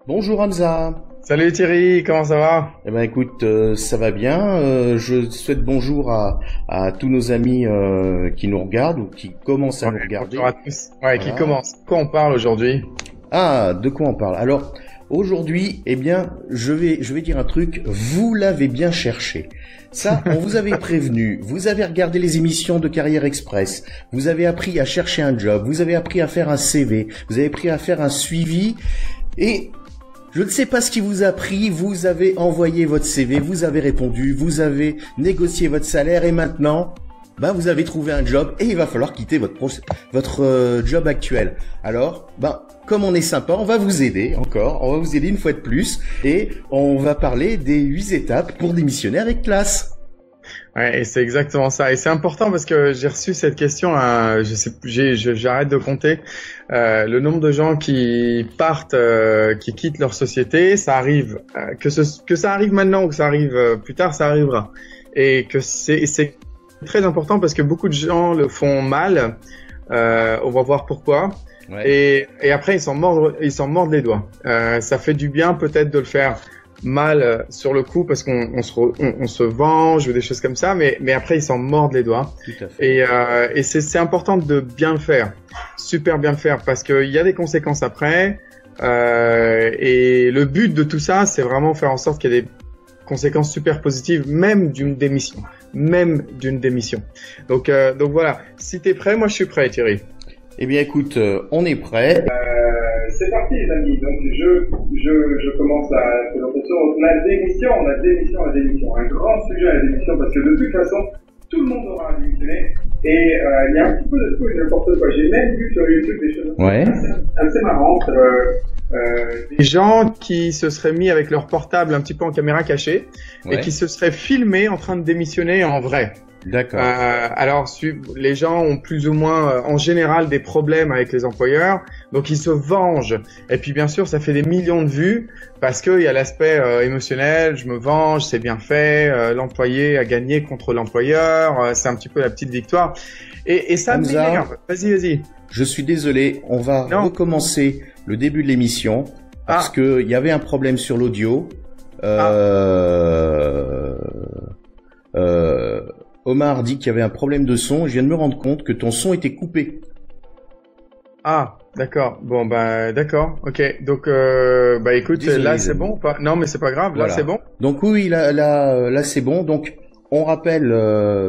Bonjour Hamza. Salut Thierry, comment ça va? Eh ben écoute, ça va bien. Je souhaite bonjour à tous nos amis qui nous regardent ou qui commencent à nous regarder. Bonjour à tous. Ouais, qui commencent. De quoi on parle aujourd'hui? Ah, de quoi on parle? Alors aujourd'hui, eh bien, je vais dire un truc. Vous l'avez bien cherché. Ça, on vous avait prévenu. Vous avez regardé les émissions de Carrière Express. Vous avez appris à chercher un job. Vous avez appris à faire un CV. Vous avez appris à faire un suivi et je ne sais pas ce qui vous a pris, vous avez envoyé votre CV, vous avez répondu, vous avez négocié votre salaire et maintenant, vous avez trouvé un job et il va falloir quitter votre job actuel. Alors, comme on est sympa, on va vous aider encore, on va vous aider une fois de plus et on va parler des 8 étapes pour démissionner avec classe. Ouais, et c'est exactement ça. Et c'est important parce que j'ai reçu cette question, j'arrête de compter, le nombre de gens qui partent, qui quittent leur société, ça arrive, que ça arrive maintenant ou que ça arrive plus tard, ça arrivera. Et que c'est très important parce que beaucoup de gens le font mal, on va voir pourquoi. Ouais. Et après ils s'en mordent les doigts. Ça fait du bien peut-être de le faire mal sur le coup parce qu'on se venge ou des choses comme ça, mais après ils s'en mordent les doigts. Tout à fait. Et c'est important de bien le faire, super bien le faire parce qu'il y a des conséquences après. Et le but de tout ça, c'est vraiment faire en sorte qu'il y ait des conséquences super positives, même d'une démission. Donc voilà. Si t'es prêt, moi je suis prêt, Thierry. Eh bien écoute, on est prêt. C'est parti les amis, donc je commence la présentation. La démission, un grand sujet à la démission parce que de toute façon, tout le monde aura démissionné et il y a un petit peu de tout et n'importe quoi. J'ai même vu sur YouTube des choses assez marrantes. Des gens qui se seraient mis avec leur portable un petit peu en caméra cachée et qui se seraient filmés en train de démissionner en vrai. D'accord. Alors, les gens ont plus ou moins, en général, des problèmes avec les employeurs, donc ils se vengent. Et puis, bien sûr, ça fait des millions de vues parce qu'il y a l'aspect émotionnel. Je me venge, c'est bien fait. L'employé a gagné contre l'employeur. C'est un petit peu la petite victoire. Et ça m'énerve. Vas-y. Je suis désolé. On va recommencer le début de l'émission parce que il y avait un problème sur l'audio. Omar dit qu'il y avait un problème de son. Je viens de me rendre compte que ton son était coupé. Ah, d'accord. Bon, d'accord. Ok. Donc, écoute, désolé, là, c'est bon ou pas? Non, mais c'est pas grave. Là, c'est bon. Donc oui, là, c'est bon. Donc, on rappelle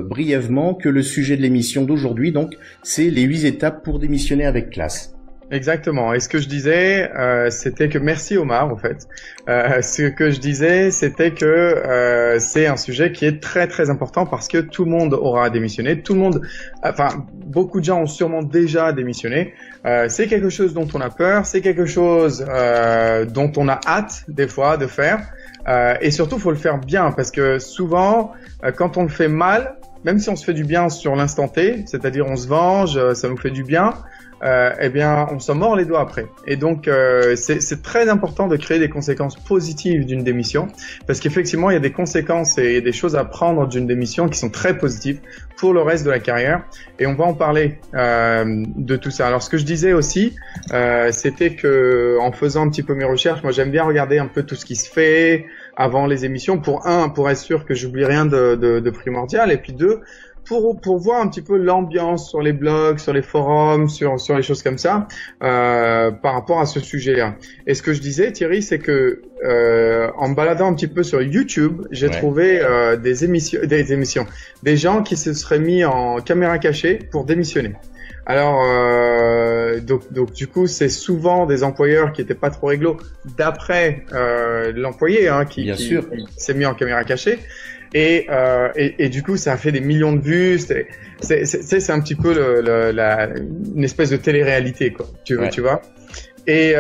brièvement que le sujet de l'émission d'aujourd'hui, donc, c'est les 8 étapes pour démissionner avec classe. Exactement. Et ce que je disais, c'était que merci Omar, en fait. Ce que je disais, c'était que c'est un sujet qui est très très important parce que tout le monde aura démissionné. Beaucoup de gens ont sûrement déjà démissionné. C'est quelque chose dont on a peur, c'est quelque chose dont on a hâte des fois de faire. Et surtout, faut le faire bien parce que souvent, quand on le fait mal, même si on se fait du bien sur l'instant T, c'est-à-dire on se venge, ça nous fait du bien. On s'en mord les doigts après. Et donc, c'est très important de créer des conséquences positives d'une démission, parce qu'effectivement, il y a des conséquences et des choses à prendre d'une démission qui sont très positives pour le reste de la carrière. Et on va en parler de tout ça. Alors, ce que je disais aussi, c'était que en faisant un petit peu mes recherches, moi, j'aime bien regarder un peu tout ce qui se fait avant les émissions. Pour être sûr que j'oublie rien de primordial, et puis 2, pour voir un petit peu l'ambiance sur les blogs, sur les forums, sur les choses comme ça, par rapport à ce sujet-là. Et ce que je disais, Thierry, c'est que en me baladant un petit peu sur YouTube, j'ai trouvé des gens qui se seraient mis en caméra cachée pour démissionner. Alors, donc du coup, c'est souvent des employeurs qui étaient pas trop réglo d'après l'employé, qui s'est mis en caméra cachée. Et du coup, ça a fait des millions de vues. C'est un petit peu une espèce de télé-réalité, quoi. Tu vois. Et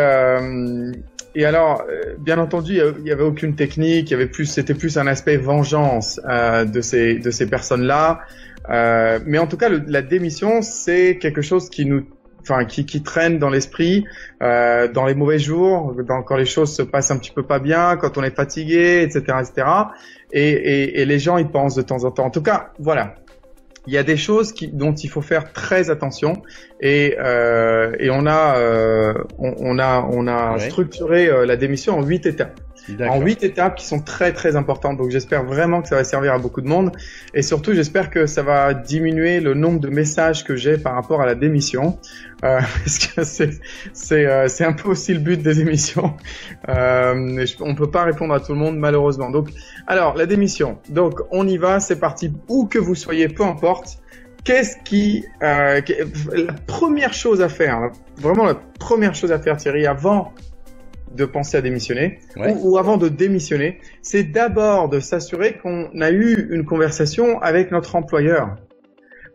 alors, bien entendu, il y avait aucune technique. C'était plus un aspect vengeance de ces personnes-là. Mais en tout cas, la démission, c'est quelque chose qui traîne dans l'esprit, dans les mauvais jours, quand les choses se passent un petit peu pas bien, quand on est fatigué, etc., etc. Et les gens y pensent de temps en temps. En tout cas, voilà. il y a des choses dont il faut faire très attention et on a structuré la démission en 8 étapes. En 8 étapes qui sont très très importantes. Donc j'espère vraiment que ça va servir à beaucoup de monde et surtout j'espère que ça va diminuer le nombre de messages que j'ai par rapport à la démission parce que c'est un peu aussi le but des émissions. On peut pas répondre à tout le monde malheureusement. Donc alors la démission. Donc on y va, c'est parti. Où que vous soyez, peu importe. La première chose à faire, vraiment la première chose à faire, Thierry, avant de penser à démissionner ou avant de démissionner, c'est d'abord de s'assurer qu'on a eu une conversation avec notre employeur.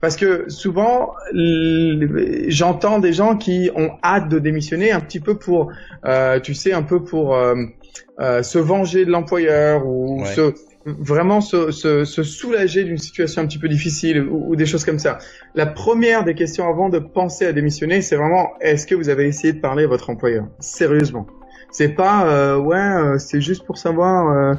Parce que souvent, j'entends des gens qui ont hâte de démissionner un petit peu pour, se venger de l'employeur ou se soulager d'une situation un petit peu difficile ou des choses comme ça. La première des questions avant de penser à démissionner, c'est vraiment est-ce que vous avez essayé de parler à votre employeur? Sérieusement. C'est pas c'est juste pour savoir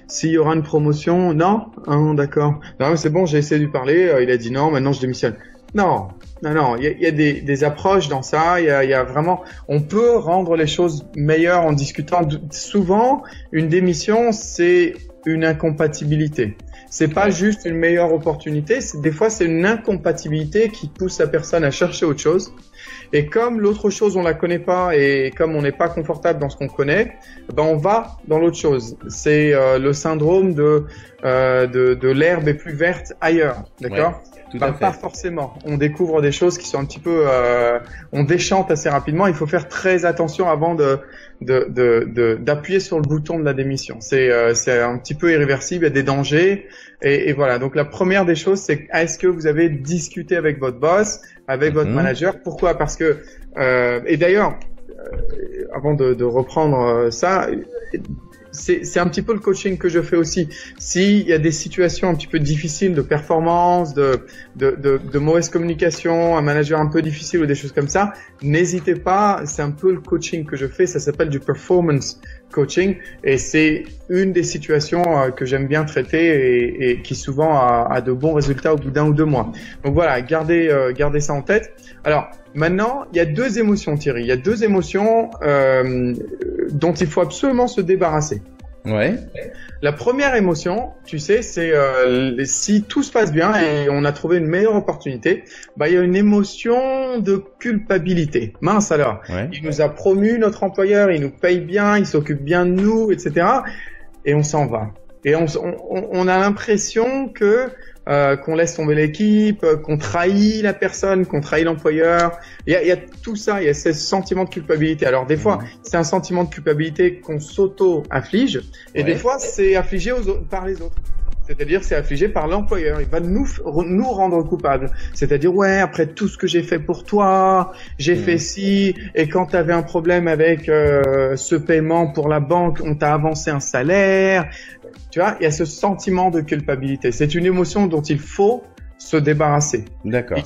s'il y aura une promotion. Non, d'accord. Non, c'est bon, j'ai essayé de lui parler, il a dit non, maintenant je démissionne. Non, il y a des approches dans ça, il y a vraiment, on peut rendre les choses meilleures en discutant. Souvent, une démission, c'est une incompatibilité. C'est pas juste une meilleure opportunité, des fois c'est une incompatibilité qui pousse la personne à chercher autre chose. Et comme l'autre chose on la connaît pas et comme on n'est pas confortable dans ce qu'on connaît, ben on va dans l'autre chose. C'est le syndrome de l'herbe est plus verte ailleurs, d'accord? Pas forcément. On découvre des choses qui sont un petit peu, on déchante assez rapidement. Il faut faire très attention avant d'appuyer sur le bouton de la démission. C'est un petit peu irréversible. Il y a des dangers. Et voilà. Donc la première des choses, c'est est-ce que vous avez discuté avec votre boss, avec votre manager? Pourquoi? Parce que et d'ailleurs, avant de reprendre ça. C'est un petit peu le coaching que je fais aussi. S'il y a des situations un petit peu difficiles de performance, de mauvaise communication, un manager un peu difficile ou des choses comme ça, n'hésitez pas. C'est un peu le coaching que je fais. Ça s'appelle du performance coaching et c'est une des situations que j'aime bien traiter et qui souvent a de bons résultats au bout d'1 ou 2 mois. Donc voilà, gardez ça en tête. Alors maintenant, il y a 2 émotions, Thierry. Il y a 2 émotions dont il faut absolument se débarrasser. Ouais. La première émotion, tu sais, c'est si tout se passe bien et on a trouvé une meilleure opportunité, bah il y a une émotion de culpabilité. Mince alors, il nous a promu, notre employeur, il nous paye bien, il s'occupe bien de nous, etc. Et on s'en va. Et on a l'impression que qu'on laisse tomber l'équipe, qu'on trahit la personne, qu'on trahit l'employeur. Il y a tout ça, il y a ce sentiment de culpabilité. Alors des fois, c'est un sentiment de culpabilité qu'on s'auto-afflige, et des fois, c'est affligé par les autres. C'est-à-dire c'est affligé par l'employeur. Il va nous rendre coupables. C'est-à-dire après tout ce que j'ai fait pour toi, j'ai fait ci, et quand tu avais un problème avec ce paiement pour la banque, on t'a avancé un salaire. Tu vois, il y a ce sentiment de culpabilité. C'est une émotion dont il faut se débarrasser. D'accord.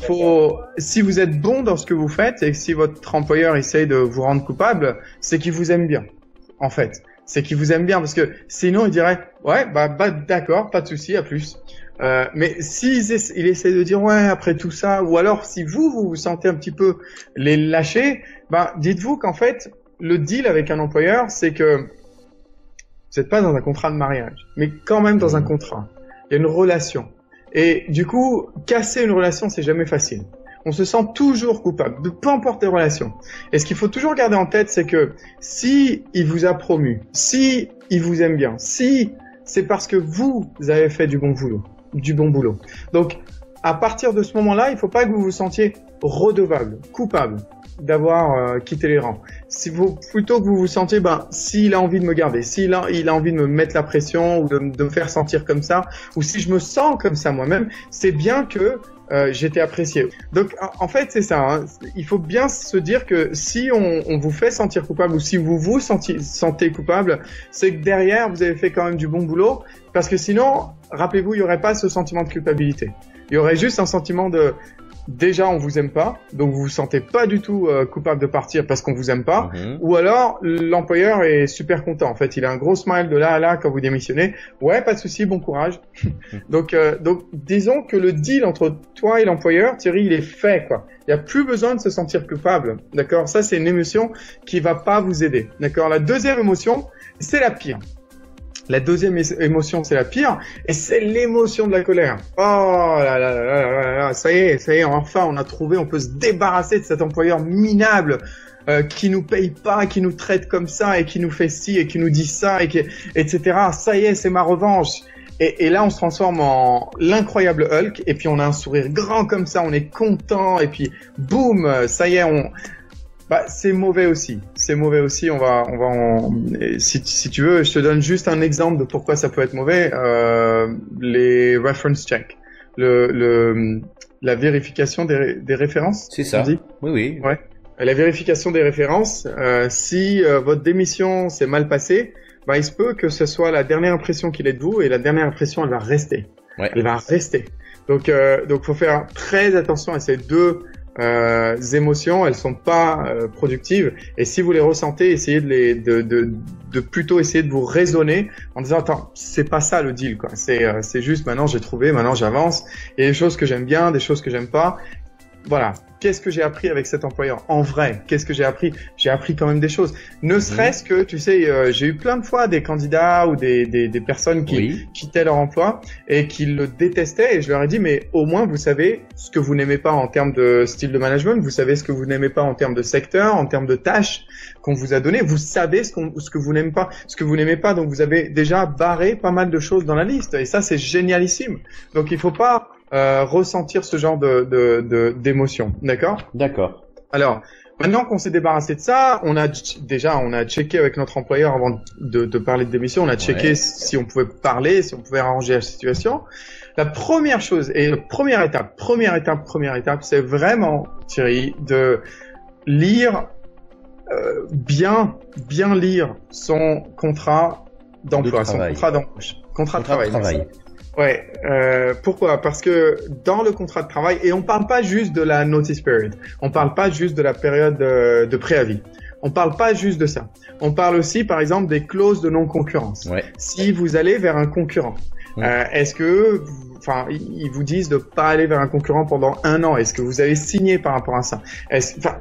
Si vous êtes bon dans ce que vous faites et si votre employeur essaye de vous rendre coupable, c'est qu'il vous aime bien, en fait. C'est qu'il vous aime bien parce que sinon il dirait d'accord, pas de souci, à plus. Mais s'il essaie de dire après tout ça, ou alors si vous vous sentez un petit peu les lâcher, dites-vous qu'en fait le deal avec un employeur, c'est que vous n'êtes pas dans un contrat de mariage, mais quand même dans un contrat. Il y a une relation. Et du coup, casser une relation, c'est jamais facile. On se sent toujours coupable, peu importe les relations. Et ce qu'il faut toujours garder en tête, c'est que si il vous a promu, si il vous aime bien, si c'est parce que vous avez fait du bon boulot. Donc, à partir de ce moment-là, il ne faut pas que vous vous sentiez redevable, coupable d'avoir quitté les rangs. Plutôt que vous vous sentiez, s'il a envie de me garder, il a envie de me mettre la pression ou de me faire sentir comme ça, ou si je me sens comme ça moi-même, c'est bien que j'étais apprécié. Donc en fait c'est ça, hein. Il faut bien se dire que si on vous fait sentir coupable ou si vous vous sentez coupable, c'est que derrière vous avez fait quand même du bon boulot, parce que sinon, rappelez-vous, il n'y aurait pas ce sentiment de culpabilité. Il y aurait juste un sentiment de déjà on vous aime pas, donc vous vous sentez pas du tout coupable de partir parce qu'on vous aime pas, ou alors l'employeur est super content. En fait, il a un gros smile de là à là quand vous démissionnez. Ouais, pas de souci, bon courage. Donc disons que le deal entre toi et l'employeur, Thierry, il est fait, quoi. Il y a plus besoin de se sentir coupable, d'accord? Ça, c'est une émotion qui va pas vous aider, d'accord? La deuxième émotion, c'est la pire. La deuxième émotion, c'est la pire, et c'est l'émotion de la colère. Oh là là là là là là, ça y est, enfin, on a trouvé, on peut se débarrasser de cet employeur minable qui nous paye pas, qui nous traite comme ça, et qui nous fait ci, et qui nous dit ça, etc. Ça y est, c'est ma revanche. Et là, on se transforme en l'incroyable Hulk, et puis on a un sourire grand comme ça, on est content, et puis boum, ça y est, c'est mauvais aussi. C'est mauvais aussi. Si tu veux, je te donne juste un exemple de pourquoi ça peut être mauvais. Les reference checks, la vérification des références. C'est ça. Dit Oui. Ouais. La vérification des références. Si votre démission s'est mal passée, il se peut que ce soit la dernière impression qu'il ait de vous, et la dernière impression, elle va rester. Ouais. Elle va rester. Donc, faut faire très attention à ces deux émotions. Elles sont pas productives, et si vous les ressentez, essayez de plutôt essayer de vous raisonner en disant attends, c'est pas ça le deal, quoi. C'est juste maintenant j'ai trouvé, maintenant j'avance. Il y a des choses que j'aime bien, des choses que j'aime pas. Voilà. Qu'est-ce que j'ai appris avec cet employeur? En vrai, qu'est-ce que j'ai appris? J'ai appris quand même des choses. Ne serait-ce que, tu sais, j'ai eu plein de fois des candidats ou des personnes qui quittaient leur emploi et qui le détestaient, et je leur ai dit, mais au moins vous savez ce que vous n'aimez pas en termes de style de management, vous savez ce que vous n'aimez pas en termes de secteur, en termes de tâches qu'on vous a donné, vous savez ce que vous n'aimez pas, ce que vous n'aimez pas, donc vous avez déjà barré pas mal de choses dans la liste, et ça c'est génialissime. Donc il faut pas ressentir ce genre d'émotion, d'accord? D'accord. Alors, maintenant qu'on s'est débarrassé de ça, on a checké avec notre employeur avant de parler de démission, on a checké si on pouvait parler, si on pouvait arranger la situation. La première chose, et première étape, c'est vraiment, Thierry, de lire, bien lire son contrat d'emploi, son contrat d'embauche. Contrat de travail. Ouais, pourquoi? Parce que dans le contrat de travail, et on parle pas juste de la notice period, on parle pas juste de la période de préavis, on parle pas juste de ça. On parle aussi, par exemple, des clauses de non-concurrence. Ouais. Si vous allez vers un concurrent, est-ce que, ils vous disent de pas aller vers un concurrent pendant 1 an. Est-ce que vous avez signé par rapport à ça?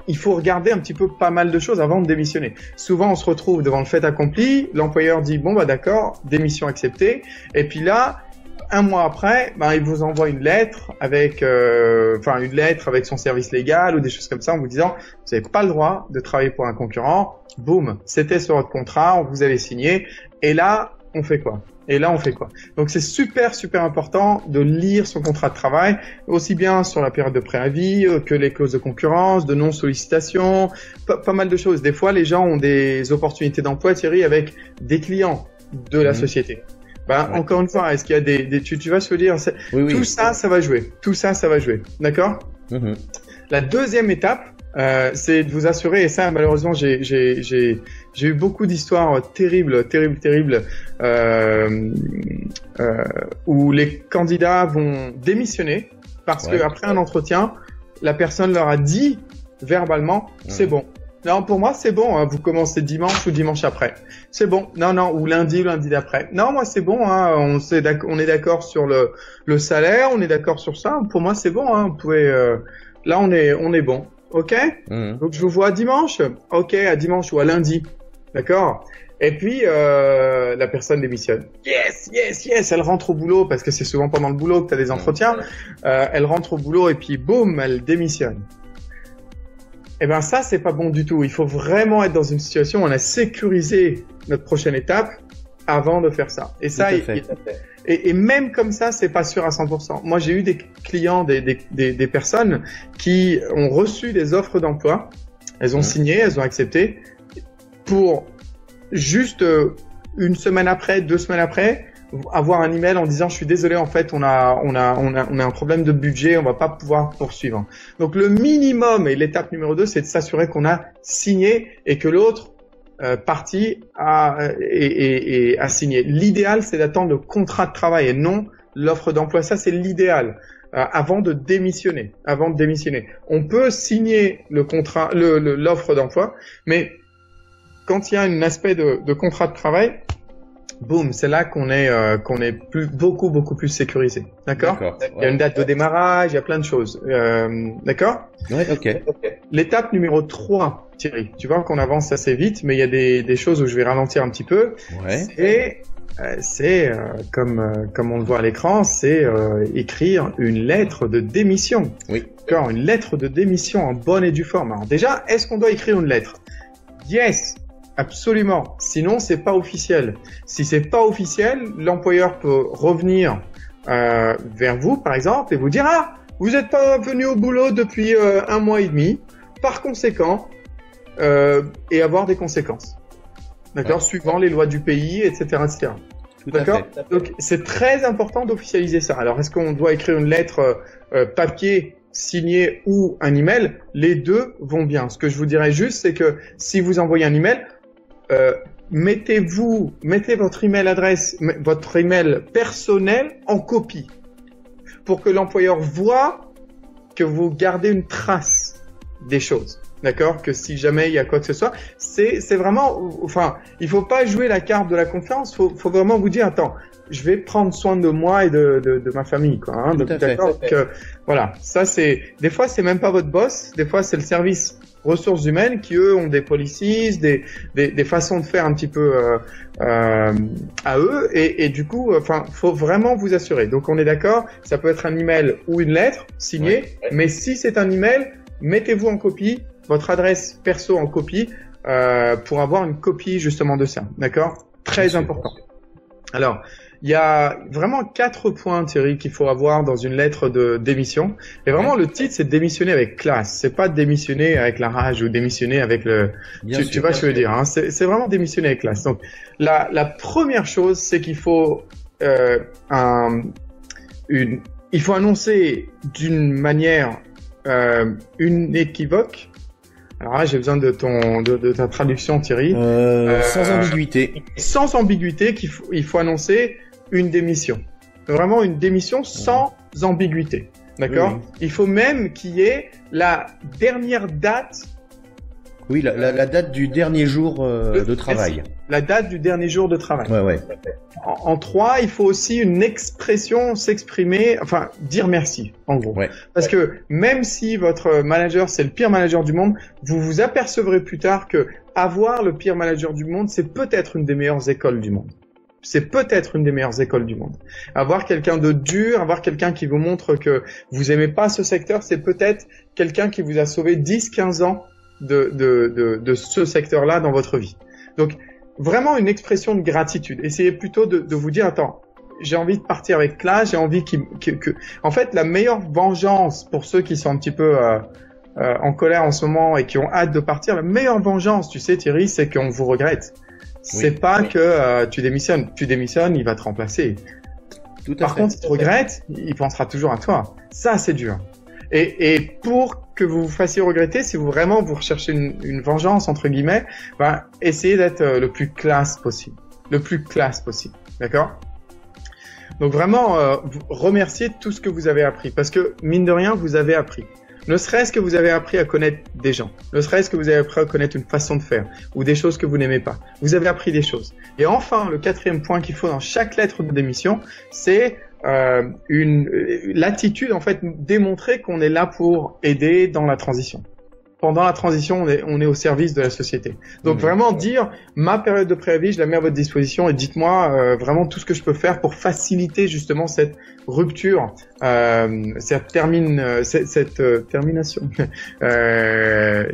Il faut regarder un petit peu pas mal de choses avant de démissionner. Souvent, on se retrouve devant le fait accompli. L'employeur dit bon d'accord, démission acceptée. Et puis là, 1 mois après, il vous envoie une lettre avec, avec son service légal ou des choses comme ça en vous disant vous n'avez pas le droit de travailler pour un concurrent. Boum, c'était sur votre contrat, vous avez signé. Et là, on fait quoi? Donc c'est super important de lire son contrat de travail, aussi bien sur la période de préavis que les clauses de concurrence, de non-sollicitation, pas mal de choses. Des fois, les gens ont des opportunités d'emploi, Thierry, avec des clients de la société. Encore une fois, est-ce qu'il y a tu vas se dire, tout ça, ça va jouer. D'accord? La deuxième étape, c'est de vous assurer, et ça, malheureusement, j'ai eu beaucoup d'histoires terribles, où les candidats vont démissionner parce que après un entretien, la personne leur a dit verbalement, c'est bon. Non, pour moi, c'est bon, hein. Vous commencez dimanche ou dimanche après. C'est bon. Non, ou lundi d'après. Non, moi, c'est bon, hein. On est d'accord sur le salaire, on est d'accord sur ça. Pour moi, c'est bon, hein. Vous pouvez, là, on est bon. OK? Donc, je vous vois dimanche. OK, à dimanche ou à lundi. D'accord? Et puis, la personne démissionne. Yes, elle rentre au boulot, parce que c'est souvent pendant le boulot que tu as des entretiens. Elle rentre au boulot et puis, boum, elle démissionne. Ça, c'est pas bon du tout. Il faut vraiment être dans une situation où on a sécurisé notre prochaine étape avant de faire ça. Et ça, et même comme ça, c'est pas sûr à 100%. Moi, j'ai eu des clients, des personnes qui ont reçu des offres d'emploi. Elles ont signé, elles ont accepté pour juste 1 semaine après, 2 semaines après, avoir un email en disant je suis désolé, en fait on a un problème de budget, on va pas pouvoir poursuivre. Donc le minimum et l'étape numéro 2, c'est de s'assurer qu'on a signé et que l'autre partie a signé. L'idéal, c'est d'attendre le contrat de travail et non l'offre d'emploi. Ça, c'est l'idéal. avant de démissionner. On peut signer le contrat, l'offre d'emploi, mais quand il y a un aspect de contrat de travail, boum, c'est là qu'on est beaucoup plus sécurisé. D'accord. Il y a une date de démarrage, il y a plein de choses. D'accord. Ouais, ok. L'étape numéro 3, Thierry. Tu vois qu'on avance assez vite, mais il y a des choses où je vais ralentir un petit peu. Ouais. C'est comme on le voit à l'écran, c'est écrire une lettre de démission. Oui. D'accord, une lettre de démission en bonne et due forme. Alors déjà, est-ce qu'on doit écrire une lettre? Yes, absolument. Sinon, c'est pas officiel. Si c'est pas officiel, l'employeur peut revenir vers vous, par exemple, et vous dire vous n'êtes pas venu au boulot depuis 1 mois et demi. Par conséquent, et avoir des conséquences. D'accord, suivant les lois du pays, etc., etc. D'accord. Donc, c'est très important d'officialiser ça. Alors, est-ce qu'on doit écrire une lettre papier, signée ou un email? Les deux vont bien. Ce que je vous dirais juste, c'est que si vous envoyez un email, mettez votre email adresse, votre email personnel en copie, pour que l'employeur voit que vous gardez une trace des choses. D'accord, que si jamais il y a quoi que ce soit, c'est vraiment, enfin, il faut pas jouer la carte de la confiance, faut vraiment vous dire, attends, je vais prendre soin de moi et de ma famille, quoi. Hein, d'accord. Donc voilà, ça c'est, des fois c'est même pas votre boss, des fois c'est le service ressources humaines qui eux ont des policies, des façons de faire un petit peu à eux, et du coup, enfin, faut vraiment vous assurer. Donc on est d'accord, ça peut être un email ou une lettre signée, mais si c'est un email, mettez-vous en copie. Votre adresse perso en copie pour avoir une copie justement de ça, d'accord? Très important. Alors, il y a vraiment 4 points, Thierry, qu'il faut avoir dans une lettre de démission. Et vraiment, le titre, c'est démissionner avec classe. C'est pas démissionner avec la rage ou démissionner avec le... Tu vois ce que je veux dire, hein? C'est vraiment démissionner avec classe. Donc, la première chose, c'est qu'il faut il faut annoncer d'une manière inéquivoque. Alors là, j'ai besoin de ta traduction, Thierry. Sans ambiguïté. Sans ambiguïté, il faut annoncer une démission. Vraiment une démission sans ambiguïté. D'accord? Oui. Il faut même qu'il y ait la dernière date. Oui, la date du dernier jour de travail. La date du dernier jour de travail. Ouais. En 3, il faut aussi une expression, s'exprimer, enfin, dire merci, en gros. Ouais. Parce que même si votre manager, c'est le pire manager du monde, vous vous apercevrez plus tard que avoir le pire manager du monde, c'est peut-être une des meilleures écoles du monde. Avoir quelqu'un de dur, avoir quelqu'un qui vous montre que vous aimez pas ce secteur, c'est peut-être quelqu'un qui vous a sauvé 10-15 ans de ce secteur-là dans votre vie. Donc, vraiment une expression de gratitude. Essayez plutôt de vous dire, attends, j'ai envie de partir avec classe, j'ai envie en fait, la meilleure vengeance pour ceux qui sont un petit peu en colère en ce moment et qui ont hâte de partir, la meilleure vengeance, tu sais, Thierry, c'est qu'on vous regrette. C'est pas que tu démissionnes, il va te remplacer. Par contre, si tu regrettes, il pensera toujours à toi. Ça, c'est dur. Et pour que vous vous fassiez regretter, si vous recherchez une vengeance entre guillemets, essayez d'être le plus classe possible. D'accord? Donc vraiment, remerciez tout ce que vous avez appris, parce que mine de rien, vous avez appris. Ne serait-ce que vous avez appris à connaître des gens, ne serait-ce que vous avez appris à connaître une façon de faire ou des choses que vous n'aimez pas. Vous avez appris des choses. Et enfin, le 4e point qu'il faut dans chaque lettre de démission, c'est l'attitude, en fait, démontrer qu'on est là pour aider dans la transition. Pendant la transition, on est au service de la société. Donc vraiment dire, ma période de préavis, je la mets à votre disposition et dites-moi vraiment tout ce que je peux faire pour faciliter justement cette rupture, cette termination,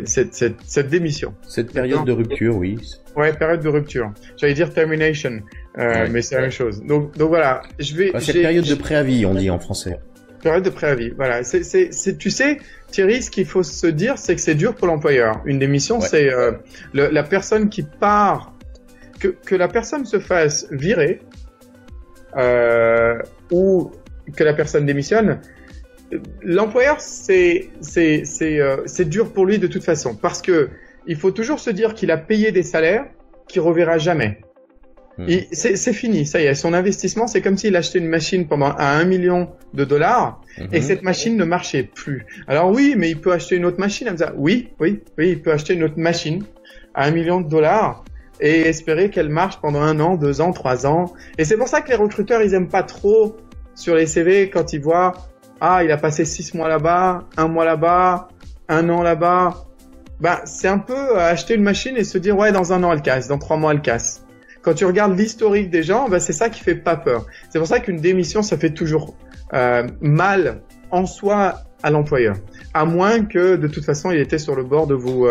cette démission. Cette période de rupture, oui. Ouais, période de rupture. J'allais dire termination, mais c'est la même chose. Donc voilà, cette période de préavis, on dit en français. Période de préavis, voilà. Tu sais, Thierry, ce qu'il faut se dire, c'est que c'est dur pour l'employeur. Une démission, c'est la personne qui part, que la personne se fasse virer ou que la personne démissionne. L'employeur, c'est dur pour lui de toute façon, parce que il faut toujours se dire qu'il a payé des salaires qu'il reverra jamais. C'est fini, ça y est. Son investissement, c'est comme s'il achetait une machine à $1 million et cette machine ne marchait plus. Alors oui, mais il peut acheter une autre machine. Oui, il peut acheter une autre machine à $1 million et espérer qu'elle marche pendant 1 an, 2 ans, 3 ans. Et c'est pour ça que les recruteurs, ils aiment pas trop sur les CV quand ils voient il a passé 6 mois là-bas, 1 mois là-bas, 1 an là-bas. C'est un peu acheter une machine et se dire ouais, dans 1 an elle casse, dans 3 mois elle casse. Quand tu regardes l'historique des gens, c'est ça qui fait pas peur. C'est pour ça qu'une démission, ça fait toujours mal en soi à l'employeur, à moins que de toute façon il était sur le bord de vous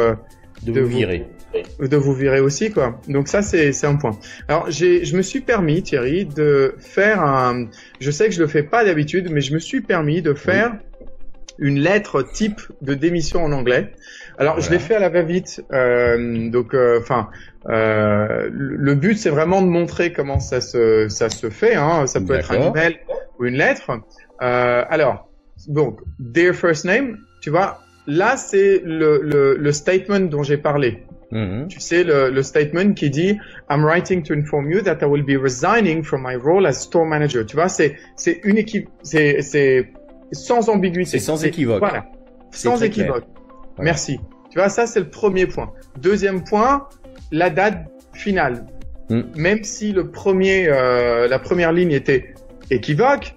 virer aussi, quoi. Donc ça c'est un point. Alors je me suis permis, Thierry, de faire je sais que je le fais pas d'habitude, mais je me suis permis de faire une lettre type de démission en anglais. Alors je l'ai fait à la va-vite, le but c'est vraiment de montrer comment ça se fait, hein. Ça peut être un email ou une lettre. Alors donc Dear First Name, tu vois, là c'est le statement dont j'ai parlé. Tu sais, le statement qui dit I'm writing to inform you that I will be resigning from my role as store manager. Tu vois, c'est sans ambiguïté. C'est sans équivoque. Voilà. Sans équivoque. Ouais. Merci. Tu vois, ça, c'est le premier point. Deuxième point, la date finale. Même si la première ligne était équivoque,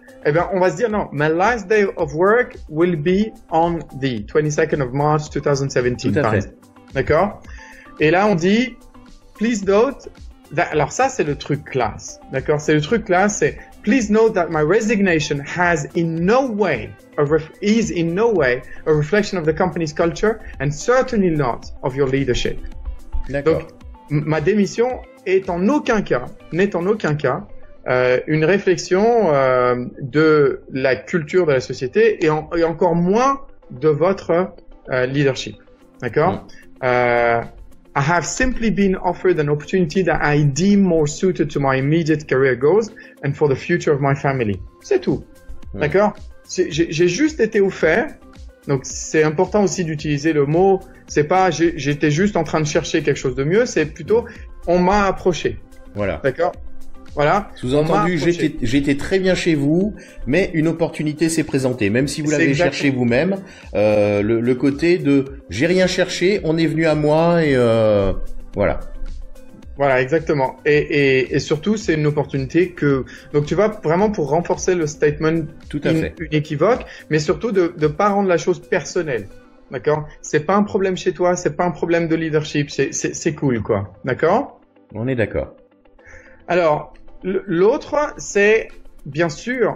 on va se dire non, my last day of work will be on the 22nd of March 2017. Tout à fait. D'accord? Et là, on dit, please note that, alors ça, c'est le truc classe. D'accord? C'est le truc classe, c'est please note that my resignation is in no way a reflection of the company's culture and certainly not of your leadership. D'accord. Donc, ma démission n'est en aucun cas une réflexion de la culture de la société et encore moins de votre leadership. D'accord? I have simply been offered an opportunity that I deem more suited to my immediate career goals and for the future of my family. C'est tout. D'accord? J'ai juste été offert. Donc, c'est important aussi d'utiliser le mot. C'est pas, j'étais juste en train de chercher quelque chose de mieux. C'est plutôt, on m'a approché. Voilà. D'accord? Voilà. Sous-entendu, j'étais très bien chez vous, mais une opportunité s'est présentée. Même si vous l'avez cherché vous-même, le côté de j'ai rien cherché, on est venu à moi et voilà. Voilà, exactement. Et surtout, c'est une opportunité donc tu vois, vraiment pour renforcer le statement inéquivoque, mais surtout de pas rendre la chose personnelle. D'accord? C'est pas un problème chez toi, c'est pas un problème de leadership, c'est cool, quoi. D'accord? On est d'accord. Alors, l'autre, c'est bien sûr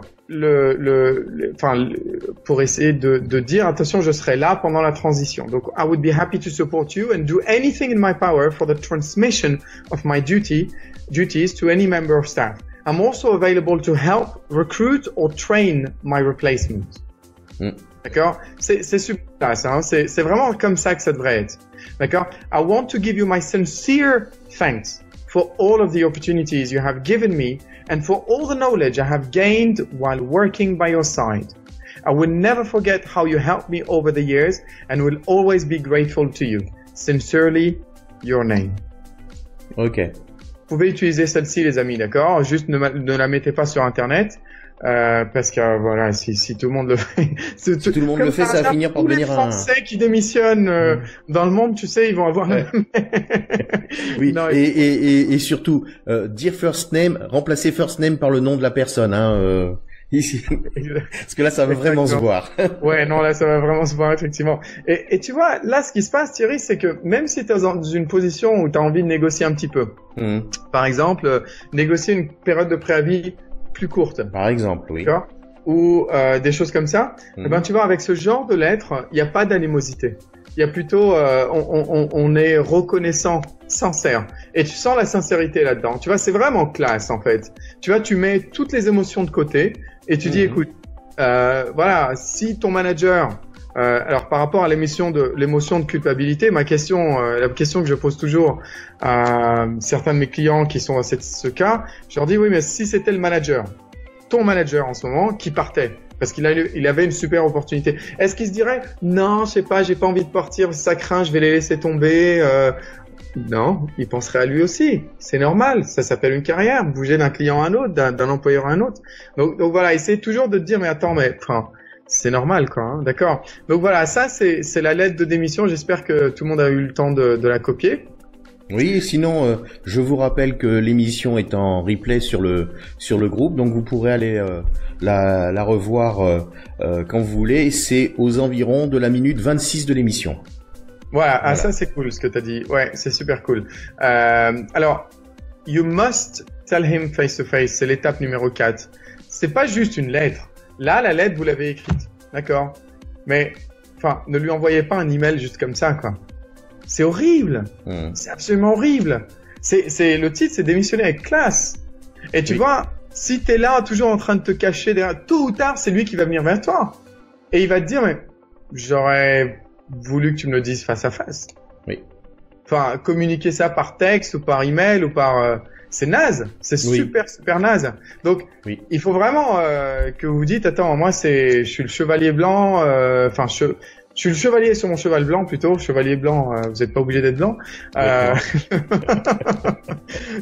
pour essayer de dire attention, je serai là pendant la transition. Donc, I would be happy to support you and do anything in my power for the transmission of my duties to any member of staff. I'm also available to help recruit or train my replacement. D'accord? C'est super classe, hein? C'est vraiment comme ça que ça devrait être. D'accord? I want to give you my sincere thanks for all of the opportunities you have given me and for all the knowledge I have gained while working by your side. I will never forget how you helped me over the years and will always be grateful to you. Sincerely, your name. Ok. Vous pouvez utiliser celle-ci, les amis, d'accord? Juste ne la mettez pas sur Internet. Parce que voilà, si tout le monde le fait, si tout le monde le fait, ça va finir par devenir un. Les Français qui démissionnent dans le monde, tu sais, ils vont avoir. Oui. Non, et surtout, dire first name, remplacer first name par le nom de la personne, hein. Ici. Parce que là, ça va vraiment se voir. Ouais, non, là, ça va vraiment se voir, effectivement. Et tu vois, là, ce qui se passe, Thierry, c'est que même si tu es dans une position où tu as envie de négocier un petit peu, par exemple, négocier une période de préavis plus courte. Par exemple, oui. Ou des choses comme ça. Eh ben, tu vois, avec ce genre de lettres, il n'y a pas d'animosité. Il y a plutôt, on est reconnaissant, sincère. Et tu sens la sincérité là-dedans. Tu vois, c'est vraiment classe, en fait. Tu vois, tu mets toutes les émotions de côté et tu dis, écoute, voilà, si ton manager, alors par rapport à l'émotion de culpabilité, la question que je pose toujours à certains de mes clients qui sont dans ce cas, je leur dis, oui, mais si c'était le manager, ton manager en ce moment, qui partait, parce qu'il avait une super opportunité, est-ce qu'il se dirait, non, je sais pas, j'ai pas envie de partir, ça craint, je vais les laisser tomber, Non, il penserait à lui aussi. C'est normal, ça s'appelle une carrière, bouger d'un client à un autre, d'un employeur à un autre. Donc voilà, essaye toujours de te dire, mais attends, mais enfin, c'est normal, quoi, hein, d'accord. Donc voilà, ça c'est la lettre de démission. J'espère que tout le monde a eu le temps de la copier. Oui, sinon, je vous rappelle que l'émission est en replay sur le groupe, donc vous pourrez aller la revoir quand vous voulez. C'est aux environs de la minute 26 de l'émission. Voilà, ah, ça c'est cool ce que tu as dit. Ouais, c'est super cool. Alors, you must tell him face to face, c'est l'étape numéro 4. C'est pas juste une lettre. Là, la lettre, vous l'avez écrite. D'accord? Mais, enfin, ne lui envoyez pas un email juste comme ça, quoi. C'est horrible. C'est absolument horrible. Le titre, c'est démissionner avec classe. Et tu vois, si t'es là, toujours en train de te cacher derrière, tôt ou tard, c'est lui qui va venir vers toi. Et il va te dire, mais, j'aurais voulu que tu me le dises face à face. Oui. Enfin, communiquer ça par texte ou par email ou par, c'est naze. C'est super naze. Donc, il faut vraiment, que vous dites, attends, moi je suis le chevalier blanc, enfin, je suis le chevalier sur mon cheval blanc plutôt. Chevalier blanc, vous n'êtes pas obligé d'être blanc.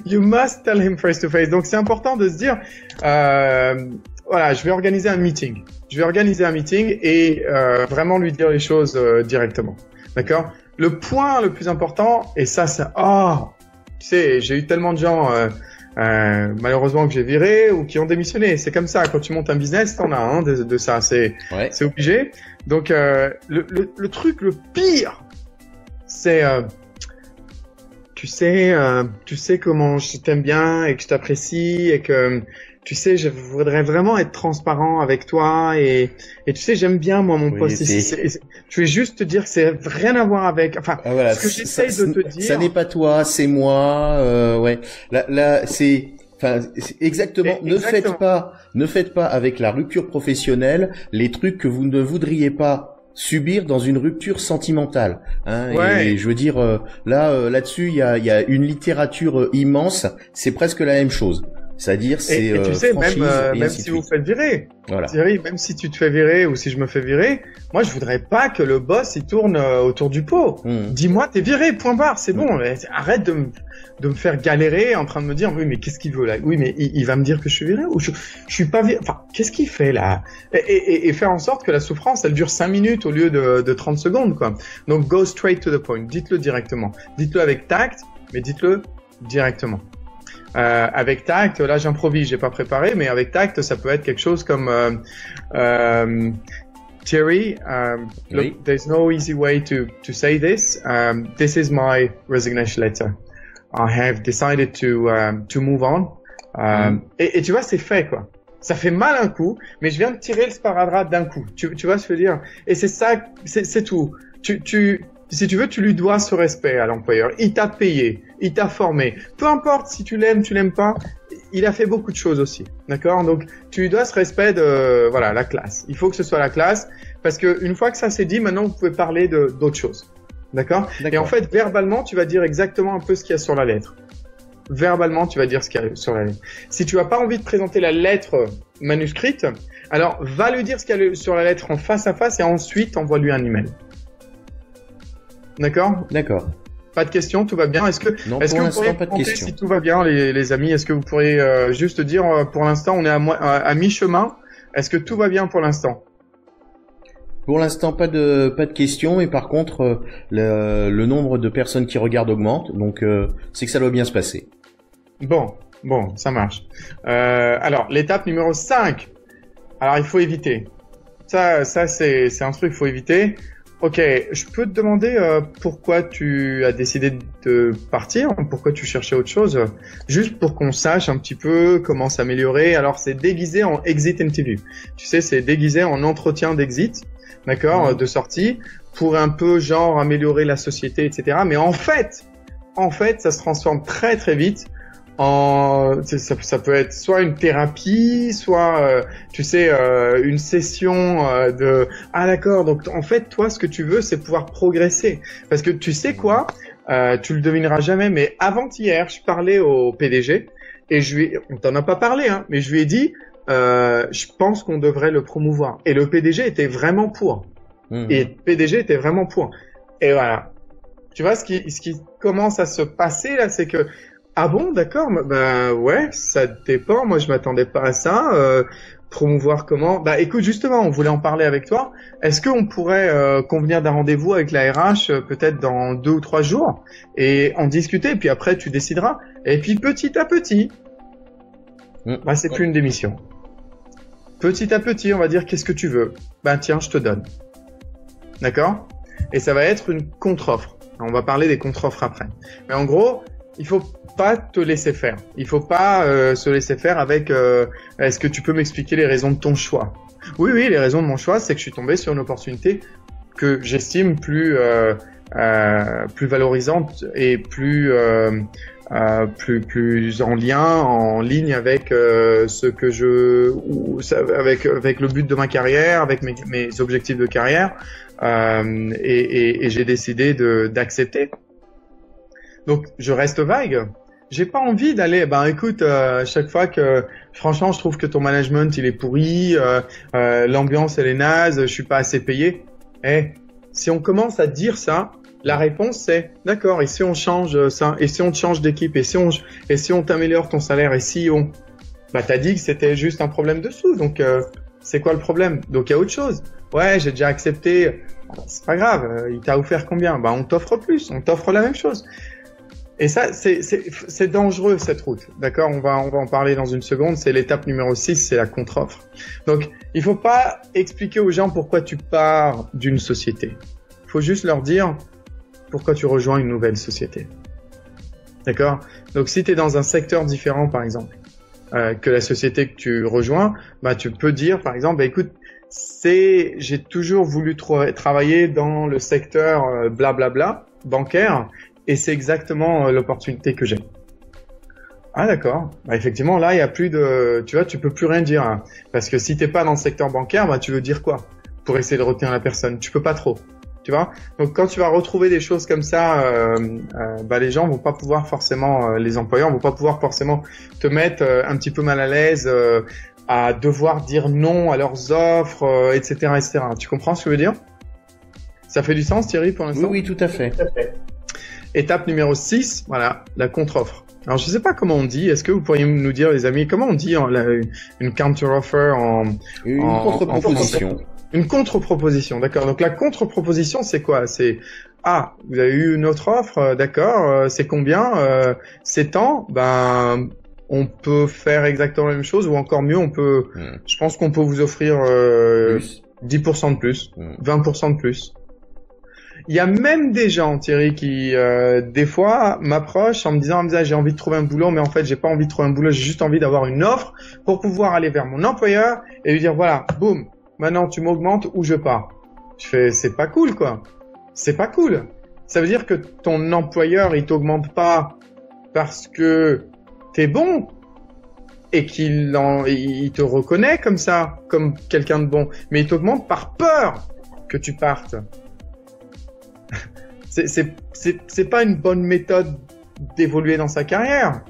You must tell him face to face. Donc c'est important de se dire, voilà, je vais organiser un meeting. Je vais organiser un meeting et vraiment lui dire les choses directement. D'accord? Le point le plus important, et ça, tu sais, j'ai eu tellement de gens malheureusement que j'ai viré ou qui ont démissionné. C'est comme ça. Quand tu montes un business, t'en as de ça. C'est obligé. Donc le truc le pire, c'est tu sais comment je t'aime bien et que je t'apprécie et que tu sais, je voudrais vraiment être transparent avec toi et tu sais, j'aime bien moi mon poste ici. Je vais juste te dire que c'est rien à voir avec. Enfin, voilà, ce que j'essaye de te dire. Ça n'est pas toi, c'est moi. Ouais. Là, c'est. Enfin, exactement. Ne faites pas avec la rupture professionnelle les trucs que vous ne voudriez pas subir dans une rupture sentimentale. Hein, et je veux dire, là-dessus, il y a une littérature immense. C'est presque la même chose. C'est-à-dire, c'est et tu sais, franchise, même si vous faites virer, voilà. Thierry, même si tu te fais virer ou si je me fais virer, moi je voudrais pas que le boss il tourne autour du pot. Dis-moi, t'es viré, point barre, c'est bon. Arrête de me faire galérer en train de me dire oui mais qu'est-ce qu'il veut là? Oui mais il va me dire que je suis viré ou je suis pas viré. Enfin, qu'est-ce qu'il fait là? Et faire en sorte que la souffrance elle dure 5 minutes au lieu de 30 secondes quoi. Donc go straight to the point. Dites-le directement. Dites-le avec tact, mais dites-le directement. Avec tact, là j'improvise, j'ai pas préparé, mais avec tact, ça peut être quelque chose comme Thierry, look, there's no easy way to say this. This is my resignation letter. I have decided to move on. Et tu vois, c'est fait quoi. Ça fait mal un coup, mais je viens de tirer le sparadrap d'un coup. Tu vois ce que je veux dire? Et c'est ça, c'est tout. Si tu veux, tu lui dois ce respect à l'employeur. Il t'a payé, il t'a formé. Peu importe si tu l'aimes, tu l'aimes pas, il a fait beaucoup de choses aussi. D'accord? Donc, tu lui dois ce respect de, voilà, la classe. Il faut que ce soit la classe, parce que une fois que ça c'est dit, maintenant vous pouvez parler d'autres choses. D'accord? Et en fait, verbalement, tu vas dire exactement un peu ce qu'il y a sur la lettre. Verbalement, tu vas dire ce qu'il y a sur la lettre. Si tu n'as pas envie de présenter la lettre manuscrite, alors va lui dire ce qu'il y a sur la lettre en face à face et ensuite envoie-lui un email. D'accord? D'accord. Pas de questions, tout va bien. Est-ce que vous pourriez commenter si tout va bien, les amis? Est-ce que vous pourriez juste dire, pour l'instant, on est à mi-chemin. Est-ce que tout va bien pour l'instant? Pour l'instant, pas de questions, mais par contre, le nombre de personnes qui regardent augmente, donc c'est que ça doit bien se passer. Bon, ça marche. Alors, l'étape numéro 5. Alors, il faut éviter. Ça c'est un truc qu'il faut éviter. Ok, je peux te demander pourquoi tu as décidé de partir, pourquoi tu cherchais autre chose, juste pour qu'on sache un petit peu comment s'améliorer. Alors, c'est déguisé en exit interview. Tu sais, c'est déguisé en entretien d'exit, d'accord, de sortie, pour un peu genre améliorer la société, etc. Mais en fait, ça se transforme très très vite ça peut être soit une thérapie, soit tu sais une session d'accord, donc en fait toi ce que tu veux c'est pouvoir progresser, parce que tu sais quoi, tu le devineras jamais, mais avant-hier je parlais au PDG et on t'en a pas parlé hein, mais je lui ai dit je pense qu'on devrait le promouvoir, et le PDG était vraiment pour. Et le PDG était vraiment pour, et voilà. tu vois, ce qui commence à se passer là, c'est que ah bon, d'accord, bah ouais, ça dépend. Moi, je m'attendais pas à ça. Promouvoir comment? Bah écoute, justement, on voulait en parler avec toi. Est-ce qu'on pourrait convenir d'un rendez-vous avec la RH peut-être dans 2 ou 3 jours et en discuter, puis après tu décideras. Et puis petit à petit, bah c'est plus une démission. Petit à petit, on va dire qu'est-ce que tu veux? Bah tiens, je te donne. D'accord? Et ça va être une contre-offre. On va parler des contre-offres après. Mais en gros, il faut pas te laisser faire. Il faut pas se laisser faire avec est-ce que tu peux m'expliquer les raisons de ton choix? Oui, les raisons de mon choix, c'est que je suis tombé sur une opportunité que j'estime plus valorisante et plus en lien, en ligne avec ce que avec le but de ma carrière, avec mes objectifs de carrière, et j'ai décidé d'accepter. Donc je reste vague. J'ai pas envie d'aller. Ben écoute, chaque fois que franchement je trouve que ton management il est pourri, l'ambiance elle est naze, je suis pas assez payé. Si on commence à dire ça, la réponse c'est d'accord. Et si on change ça, et si on change d'équipe, et si on t'améliore ton salaire, et si on, bah t'as dit que c'était juste un problème de sous. Donc c'est quoi le problème? Donc il y a autre chose. Ouais, j'ai déjà accepté. C'est pas grave. Il t'a offert combien? Bah on t'offre plus, on t'offre la même chose. Et ça, c'est dangereux, cette route. D'accord? On va en parler dans une seconde. C'est l'étape numéro 6, c'est la contre-offre. Donc, il faut pas expliquer aux gens pourquoi tu pars d'une société. Il faut juste leur dire pourquoi tu rejoins une nouvelle société. D'accord? Donc, si tu es dans un secteur différent, par exemple, que la société que tu rejoins, bah, tu peux dire, par exemple, bah, écoute, j'ai toujours voulu travailler dans le secteur blablabla, bancaire, et c'est exactement l'opportunité que j'ai. Ah d'accord. Bah effectivement là il y a plus de, tu vois, tu peux plus rien dire hein. Parce que si t'es pas dans le secteur bancaire, bah tu veux dire quoi pour essayer de retenir la personne? Tu peux pas trop. Tu vois. Donc quand tu vas retrouver des choses comme ça, bah les gens vont pas pouvoir forcément, les employeurs vont pas pouvoir forcément te mettre un petit peu mal à l'aise à devoir dire non à leurs offres, etc., etc. Tu comprends ce que je veux dire? Ça fait du sens, Thierry, pour l'instant? Oui, tout à fait. Étape numéro 6, voilà, la contre-offre. Alors, je ne sais pas comment on dit. Est-ce que vous pourriez nous dire, les amis, comment on dit une counter-offer Une contre-proposition. Une contre-proposition, d'accord. Donc, la contre-proposition, c'est quoi? C'est, ah, vous avez eu une autre offre, d'accord, c'est combien? C'est tant, ben, on peut faire exactement la même chose, ou encore mieux, je pense qu'on peut vous offrir 10% de plus, 20% de plus. Il y a même des gens, Thierry, qui des fois m'approchent en me disant j'ai envie de trouver un boulot, mais en fait j'ai pas envie de trouver un boulot, j'ai juste envie d'avoir une offre pour pouvoir aller vers mon employeur et lui dire voilà, boum, maintenant tu m'augmentes ou je pars. Je fais c'est pas cool quoi, c'est pas cool. Ça veut dire que ton employeur il t'augmente pas parce que t'es bon et qu'il te reconnaît comme ça, comme quelqu'un de bon, mais il t'augmente par peur que tu partes. C'est pas une bonne méthode d'évoluer dans sa carrière,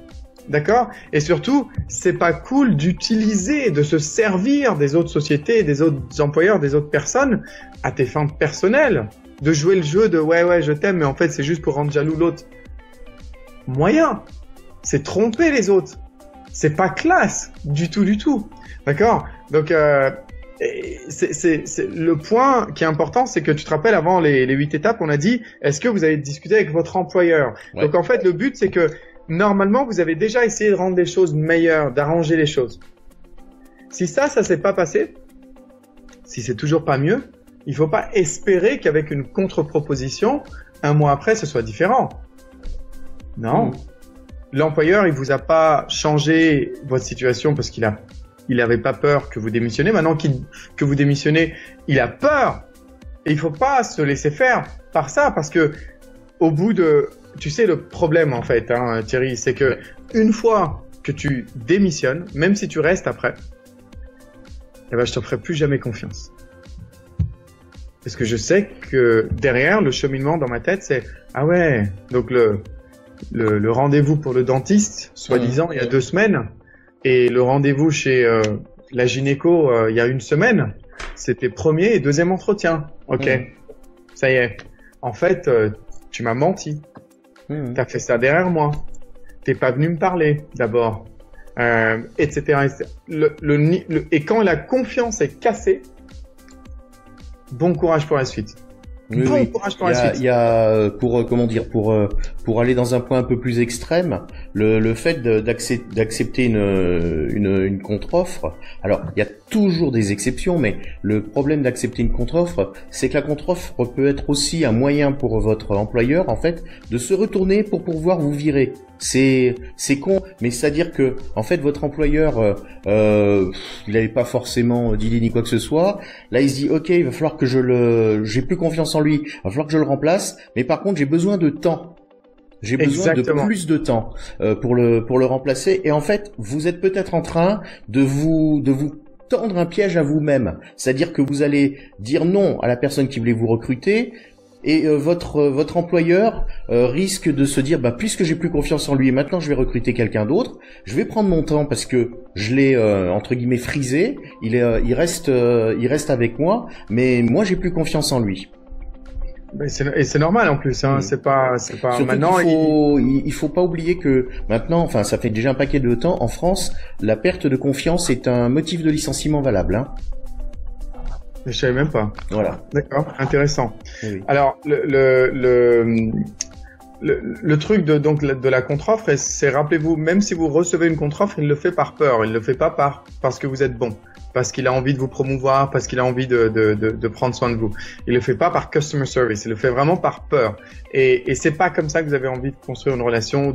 d'accord? Et surtout, c'est pas cool d'utiliser, de se servir des autres sociétés, des autres employeurs, des autres personnes à tes fins personnelles, de jouer le jeu de ouais je t'aime, mais en fait c'est juste pour rendre jaloux l'autre. Moyen, c'est tromper les autres, c'est pas classe du tout, d'accord? Donc c'est le point qui est important, c'est que tu te rappelles avant les 8 étapes, on a dit est-ce que vous avez discuté avec votre employeur? Ouais. Donc en fait le but c'est que normalement vous avez déjà essayé de rendre les choses meilleures, d'arranger les choses. Si ça s'est pas passé, si c'est toujours pas mieux, il faut pas espérer qu'avec une contre-proposition, un mois après ce soit différent. Non. L'employeur il vous a pas changé votre situation parce qu'il avait pas peur que vous démissionnez. Maintenant que vous démissionnez, il a peur. Et il faut pas se laisser faire par ça, parce que au bout de, tu sais, le problème en fait, hein, Thierry, c'est que une fois que tu démissionnes, même si tu restes après, eh ben je te ferai plus jamais confiance. Parce que je sais que derrière le cheminement dans ma tête, c'est ah ouais, donc le rendez-vous pour le dentiste, soi-disant il y a 2 semaines. Et le rendez-vous chez la gynéco il y a 1 semaine, c'était premier et deuxième entretien. Ok, ça y est. En fait, Tu m'as menti. T'as fait ça derrière moi. T'es pas venu me parler d'abord, etc. Et quand la confiance est cassée, bon courage pour la suite. Oui, bon oui. courage pour la suite. Il y a pour aller dans un point un peu plus extrême, le fait d'accepter une contre-offre. Alors, il y a toujours des exceptions, mais le problème d'accepter une contre-offre, c'est que la contre-offre peut être aussi un moyen pour votre employeur, en fait, de se retourner pour pouvoir vous virer. C'est con, mais c'est-à-dire que en fait votre employeur il n'avait pas forcément d'idée ni quoi que ce soit. Là il se dit ok, il va falloir que j'ai plus confiance en lui, il va falloir que je le remplace, mais par contre j'ai besoin de temps. J'ai besoin de plus de temps pour le remplacer, et en fait vous êtes peut-être en train de vous tendre un piège à vous-même. C'est-à-dire que vous allez dire non à la personne qui voulait vous recruter. Et votre employeur risque de se dire puisque j'ai plus confiance en lui et maintenant je vais recruter quelqu'un d'autre, je vais prendre mon temps parce que je l'ai entre guillemets frisé, il reste avec moi, mais moi j'ai plus confiance en lui. Et c'est normal en plus, hein. C'est pas Surtout maintenant. Il faut pas oublier que maintenant, enfin ça fait déjà un paquet de temps en France, la perte de confiance est un motif de licenciement valable, hein. Je savais même pas. Voilà. D'accord, intéressant. Oui. Alors le truc de la contre-offre, c'est, rappelez-vous, même si vous recevez une contre-offre, il le fait par peur, il le fait pas parce que vous êtes bon, parce qu'il a envie de vous promouvoir, parce qu'il a envie de prendre soin de vous. Il le fait pas par customer service, il le fait vraiment par peur. Et c'est pas comme ça que vous avez envie de construire une relation,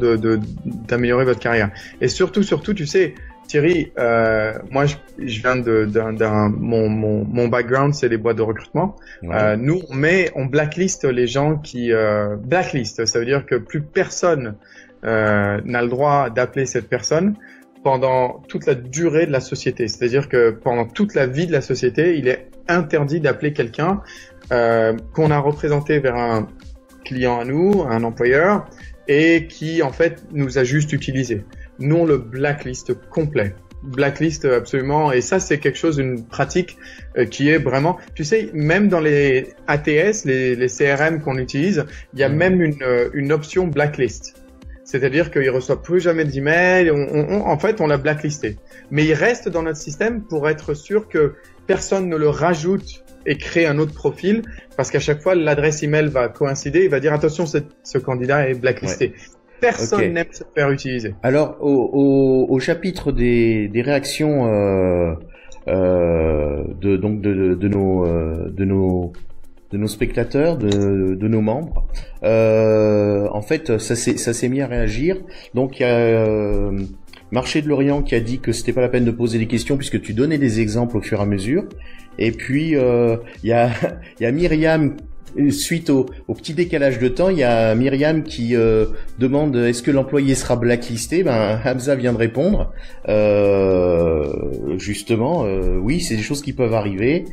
d'améliorer votre carrière. Et surtout, tu sais, Thierry, moi je viens mon background c'est les boîtes de recrutement. Ouais. Nous on blacklist les gens qui blacklist, ça veut dire que plus personne n'a le droit d'appeler cette personne pendant toute la durée de la société. C'est-à-dire que pendant toute la vie de la société, il est interdit d'appeler quelqu'un qu'on a représenté vers un client à nous, un employeur, et qui en fait nous a juste utilisé. Nous, on le blacklist complet. Blacklist absolument. Et ça, c'est quelque chose, une pratique qui est vraiment... Tu sais, même dans les ATS, les CRM qu'on utilise, il y a même une option blacklist. C'est-à-dire qu'il ne reçoit plus jamais d'email. En fait, on l'a blacklisté. Mais il reste dans notre système pour être sûr que personne ne le rajoute et crée un autre profil, parce qu'à chaque fois, l'adresse email va coïncider. Il va dire, attention, ce candidat est blacklisté. Ouais. Personne n'aime se faire utiliser. Alors, au chapitre des réactions de nos spectateurs, de nos membres, en fait, ça s'est mis à réagir. Donc, il y a Marché de Lorient qui a dit que c'était pas la peine de poser des questions puisque tu donnais des exemples au fur et à mesure. Et puis, il y a Myriam. Suite au petit décalage de temps, il y a Myriam qui demande est-ce que l'employé sera blacklisté. Hamza vient de répondre. Justement, oui, c'est des choses qui peuvent arriver.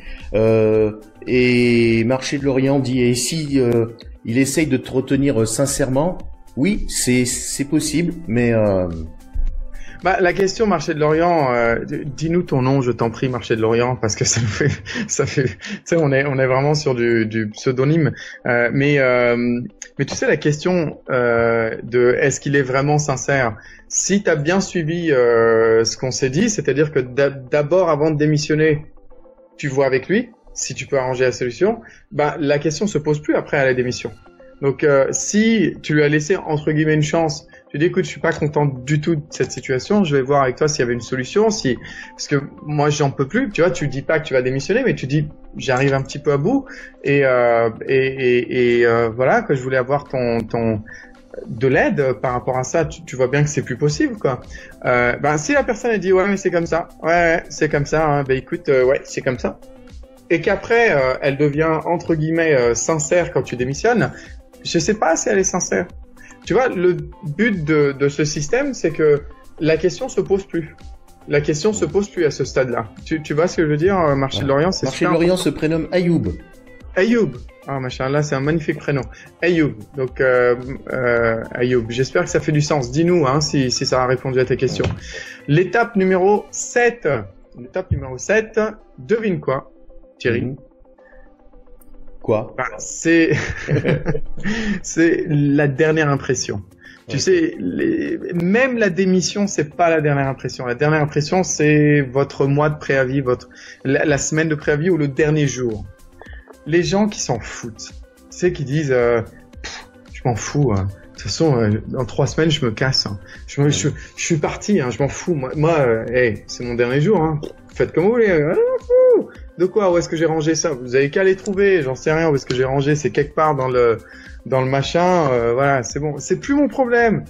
Et Marché de Lorient dit et si il essaye de te retenir sincèrement, oui, c'est possible, mais la question, Marché de Lorient, dis-nous ton nom, je t'en prie, Marché de Lorient, parce que ça fait, tu sais, on est vraiment sur du pseudonyme, mais tu sais, la question de est-ce qu'il est vraiment sincère? Si t'as bien suivi ce qu'on s'est dit, c'est-à-dire que d'abord, avant de démissionner, tu vois avec lui si tu peux arranger la solution. La question se pose plus après à la démission. Donc, si tu lui as laissé entre guillemets une chance. Tu dis, écoute, je suis pas content du tout de cette situation. Je vais voir avec toi s'il y avait une solution. Parce que moi, j'en peux plus. Tu vois, tu dis pas que tu vas démissionner, mais tu dis, j'arrive un petit peu à bout. Et voilà, que je voulais avoir de l'aide par rapport à ça. Tu vois bien que c'est plus possible, quoi. Si la personne a dit, ouais, mais c'est comme ça. Ouais, c'est comme ça. Hein. Écoute, ouais, c'est comme ça. Et qu'après, elle devient entre guillemets sincère quand tu démissionnes. Je sais pas si elle est sincère. Tu vois, le but de ce système, c'est que la question se pose plus. La question se pose plus à ce stade-là. Tu vois ce que je veux dire, Marché de Lorient, c'est Marché de Lorient se prénomme Ayoub. Ayoub. Ah, machin, là, c'est un magnifique prénom. Ayoub. Donc, Ayoub. J'espère que ça fait du sens. Dis-nous, hein, si ça a répondu à tes questions. L'étape numéro 7. L'étape numéro 7. Devine quoi, Thierry? Quoi? C'est c'est la dernière impression. Tu sais, même la démission, c'est pas la dernière impression. La dernière impression, c'est votre mois de préavis, la semaine de préavis ou le dernier jour. Les gens qui s'en foutent, tu sais, qui disent, je m'en fous. Hein. De toute façon, dans 3 semaines, je me casse. Hein. Je suis parti. Hein, je m'en fous. Moi, c'est mon dernier jour. Hein. Faites comme vous voulez. De quoi? Où est-ce que j'ai rangé ça? Vous avez qu'à les trouver. J'en sais rien. Où est-ce que j'ai rangé? C'est quelque part dans le machin. Voilà, c'est bon. C'est plus mon problème.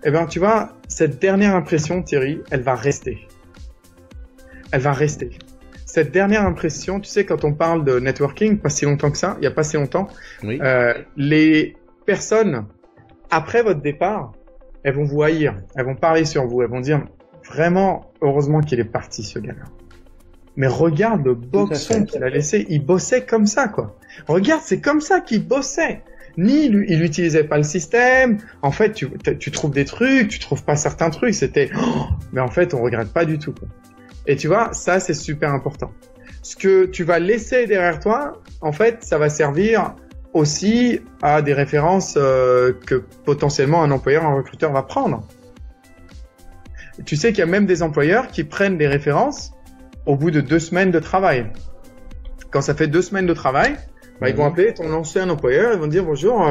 Eh ben, tu vois, cette dernière impression, Thierry, elle va rester. Elle va rester. Cette dernière impression, tu sais, quand on parle de networking, pas si longtemps que ça, il y a pas si longtemps, oui. Les personnes, après votre départ, elles vont vous haïr, elles vont parler sur vous, elles vont dire, vraiment, heureusement qu'il est parti, ce gars-là. Mais regarde le boxon qu'il a laissé, il bossait comme ça, quoi. Regarde, c'est comme ça qu'il bossait. Il utilisait pas le système. En fait, tu trouves des trucs, tu trouves pas certains trucs. C'était, mais en fait, on regrette pas du tout, quoi. Et tu vois, ça, c'est super important. Ce que tu vas laisser derrière toi, en fait, ça va servir aussi à des références que potentiellement un employeur, un recruteur va prendre. Tu sais qu'il y a même des employeurs qui prennent des références au bout de 2 semaines de travail. Quand ça fait 2 semaines de travail, ils vont appeler ton ancien employeur, ils vont dire bonjour,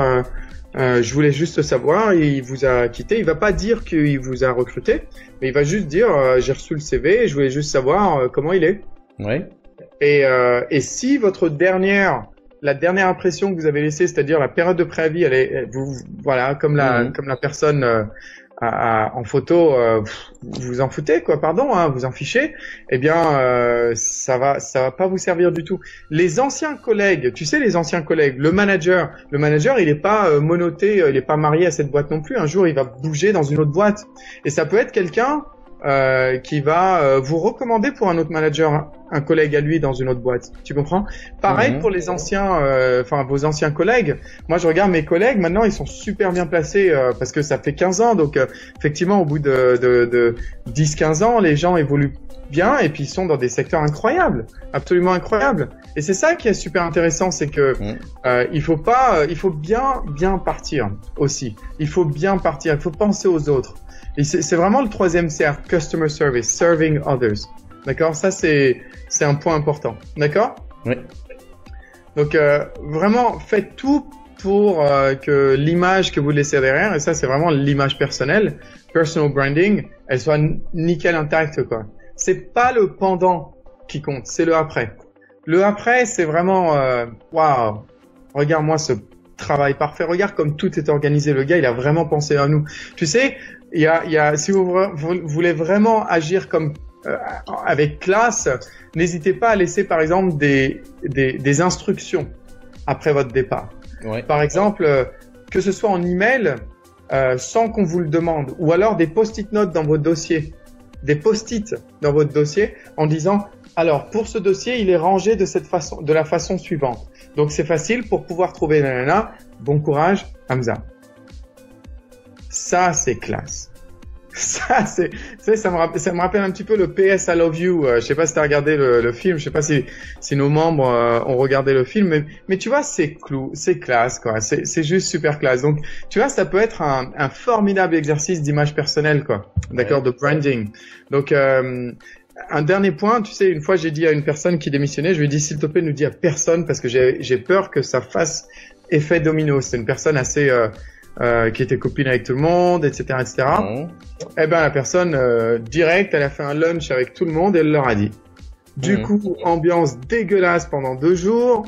je voulais juste savoir, il vous a quitté. Il va pas dire qu'il vous a recruté, mais il va juste dire j'ai reçu le CV et je voulais juste savoir comment il est. Ouais. Et si votre la dernière impression que vous avez laissée, c'est-à-dire la période de préavis, voilà, comme la personne en photo, vous en foutez, quoi, pardon, hein, vous en fichez, eh bien, ça va pas vous servir du tout. Les anciens collègues, tu sais, les anciens collègues, le manager, il est pas monoté, il est pas marié à cette boîte non plus. Un jour, il va bouger dans une autre boîte. Et ça peut être quelqu'un qui va vous recommander pour un autre manager, un collègue à lui dans une autre boîte. Tu comprends? Pareil pour les anciens, vos anciens collègues. Moi, je regarde mes collègues. Maintenant, ils sont super bien placés parce que ça fait 15 ans. Donc, effectivement, au bout de 10-15 ans, les gens évoluent bien et puis ils sont dans des secteurs incroyables, absolument incroyables. Et c'est ça qui est super intéressant, c'est que il faut bien partir aussi. Il faut bien partir. Il faut penser aux autres. Et c'est vraiment le 3e cercle, customer service, serving others. D'accord? Ça, c'est un point important. D'accord? Oui. Donc, vraiment, faites tout pour que l'image que vous laissez derrière, et ça, c'est vraiment l'image personnelle, personal branding, elle soit nickel intacte, quoi. C'est pas le pendant qui compte, c'est le après. Le après, c'est vraiment, waouh, regarde-moi ce travail parfait, regarde comme tout est organisé. Le gars, il a vraiment pensé à nous. Tu sais, si vous voulez vraiment agir comme avec classe, n'hésitez pas à laisser par exemple des instructions après votre départ. Ouais. Par exemple, que ce soit en email sans qu'on vous le demande, ou alors des post-it notes dans votre dossier, en disant alors pour ce dossier il est rangé de la façon suivante. Donc c'est facile pour pouvoir trouver nanana. Bon courage, Hamza. Ça, c'est classe. Ça me rappelle un petit peu le PS I Love You. Je sais pas si t'as regardé le film. Je sais pas si nos membres ont regardé le film. Mais tu vois, c'est classe, quoi. C'est juste super classe. Donc, tu vois, ça peut être un formidable exercice d'image personnelle, quoi. D'accord, de branding. Donc, un dernier point, tu sais, une fois j'ai dit à une personne qui démissionnait, je lui ai dit s'il te plaît ne dis à personne parce que j'ai peur que ça fasse effet domino. C'est une personne assez qui était copine avec tout le monde, etc., etc. Eh ben la personne direct, elle a fait un lunch avec tout le monde et elle leur a dit. Du coup, ambiance dégueulasse pendant 2 jours.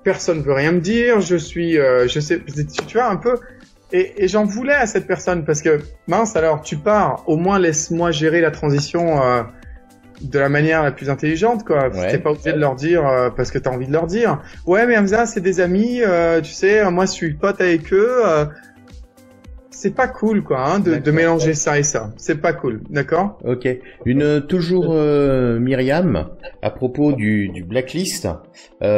Personne veut rien me dire. Je sais, tu vois un peu. Et j'en voulais à cette personne parce que mince alors tu pars, au moins laisse-moi gérer la transition de la manière la plus intelligente, quoi. Ouais. T'es pas obligé de leur dire parce que t'as envie de leur dire. Ouais, mais Hamza, c'est des amis, tu sais, moi je suis pote avec eux. C'est pas cool, quoi, hein, de mélanger ça et ça. C'est pas cool, d'accord? Ok. Toujours Myriam, à propos du blacklist, elle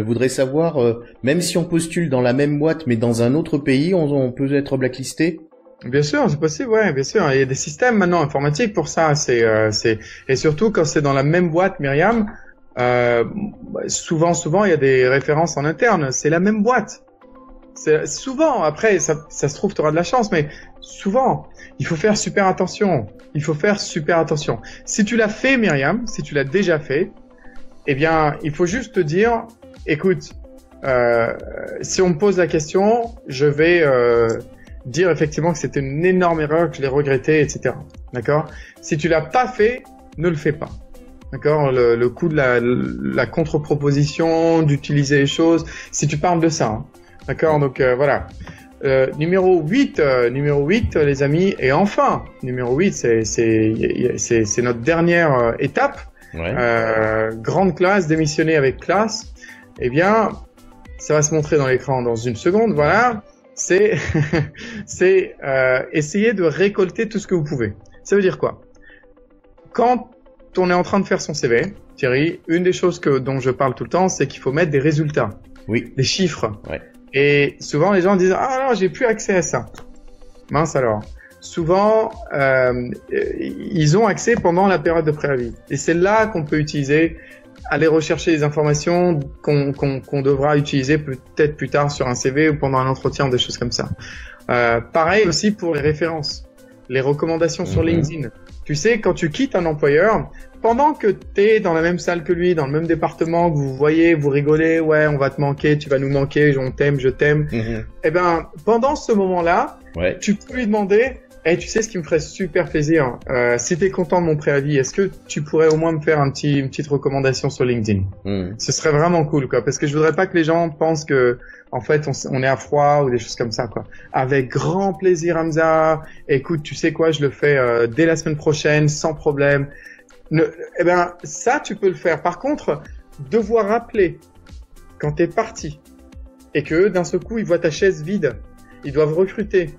voudrait savoir, même si on postule dans la même boîte mais dans un autre pays, on peut être blacklisté? Bien sûr, c'est possible, ouais, bien sûr. Il y a des systèmes maintenant informatiques pour ça. Et surtout quand c'est dans la même boîte, Myriam, souvent, il y a des références en interne. C'est la même boîte. C'est souvent. Après, ça se trouve, tu auras de la chance, mais souvent, il faut faire super attention. Si tu l'as fait, Myriam, si tu l'as déjà fait, eh bien, il faut juste te dire, écoute, si on me pose la question, je vais dire effectivement que c'était une énorme erreur, que je l'ai regretté, etc. D'accord? Si tu l'as pas fait, ne le fais pas. D'accord? Le coup de la contre-proposition, d'utiliser les choses, si tu parles de ça. Hein. D'accord? Donc voilà. Numéro 8, les amis, et enfin, numéro 8, c'est notre dernière étape. Ouais. Grande classe, démissionner avec classe. Eh bien, ça va se montrer dans l'écran dans une seconde. Voilà. C'est essayer de récolter tout ce que vous pouvez. Ça veut dire quoi? Quand on est en train de faire son CV, Thierry, une des choses dont je parle tout le temps, c'est qu'il faut mettre des résultats. Oui. Des chiffres. Ouais. Et souvent, les gens disent « Ah non, j'ai plus accès à ça. » Mince alors. Souvent, ils ont accès pendant la période de préavis. Et c'est là qu'on peut utiliser, aller rechercher des informations qu'on devra utiliser peut-être plus tard sur un CV ou pendant un entretien, des choses comme ça. Pareil aussi pour les références, les recommandations sur LinkedIn. Tu sais, quand tu quittes un employeur, pendant que tu es dans la même salle que lui, dans le même département, que vous voyez, vous rigolez, ouais, on va te manquer, tu vas nous manquer, on t'aime, je t'aime. Eh ben, pendant ce moment-là, tu peux lui demander, tu sais ce qui me ferait super plaisir, si tu es content de mon préavis, est-ce que tu pourrais au moins me faire une petite recommandation sur LinkedIn? Ce serait vraiment cool, quoi, parce que je voudrais pas que les gens pensent que, en fait, on est à froid ou des choses comme ça, quoi. Avec grand plaisir, Hamza. Écoute, tu sais quoi, je le fais dès la semaine prochaine, sans problème. Eh ben, ça, tu peux le faire. Par contre, devoir rappeler quand t'es parti et que d'un seul coup, ils voient ta chaise vide, ils doivent recruter.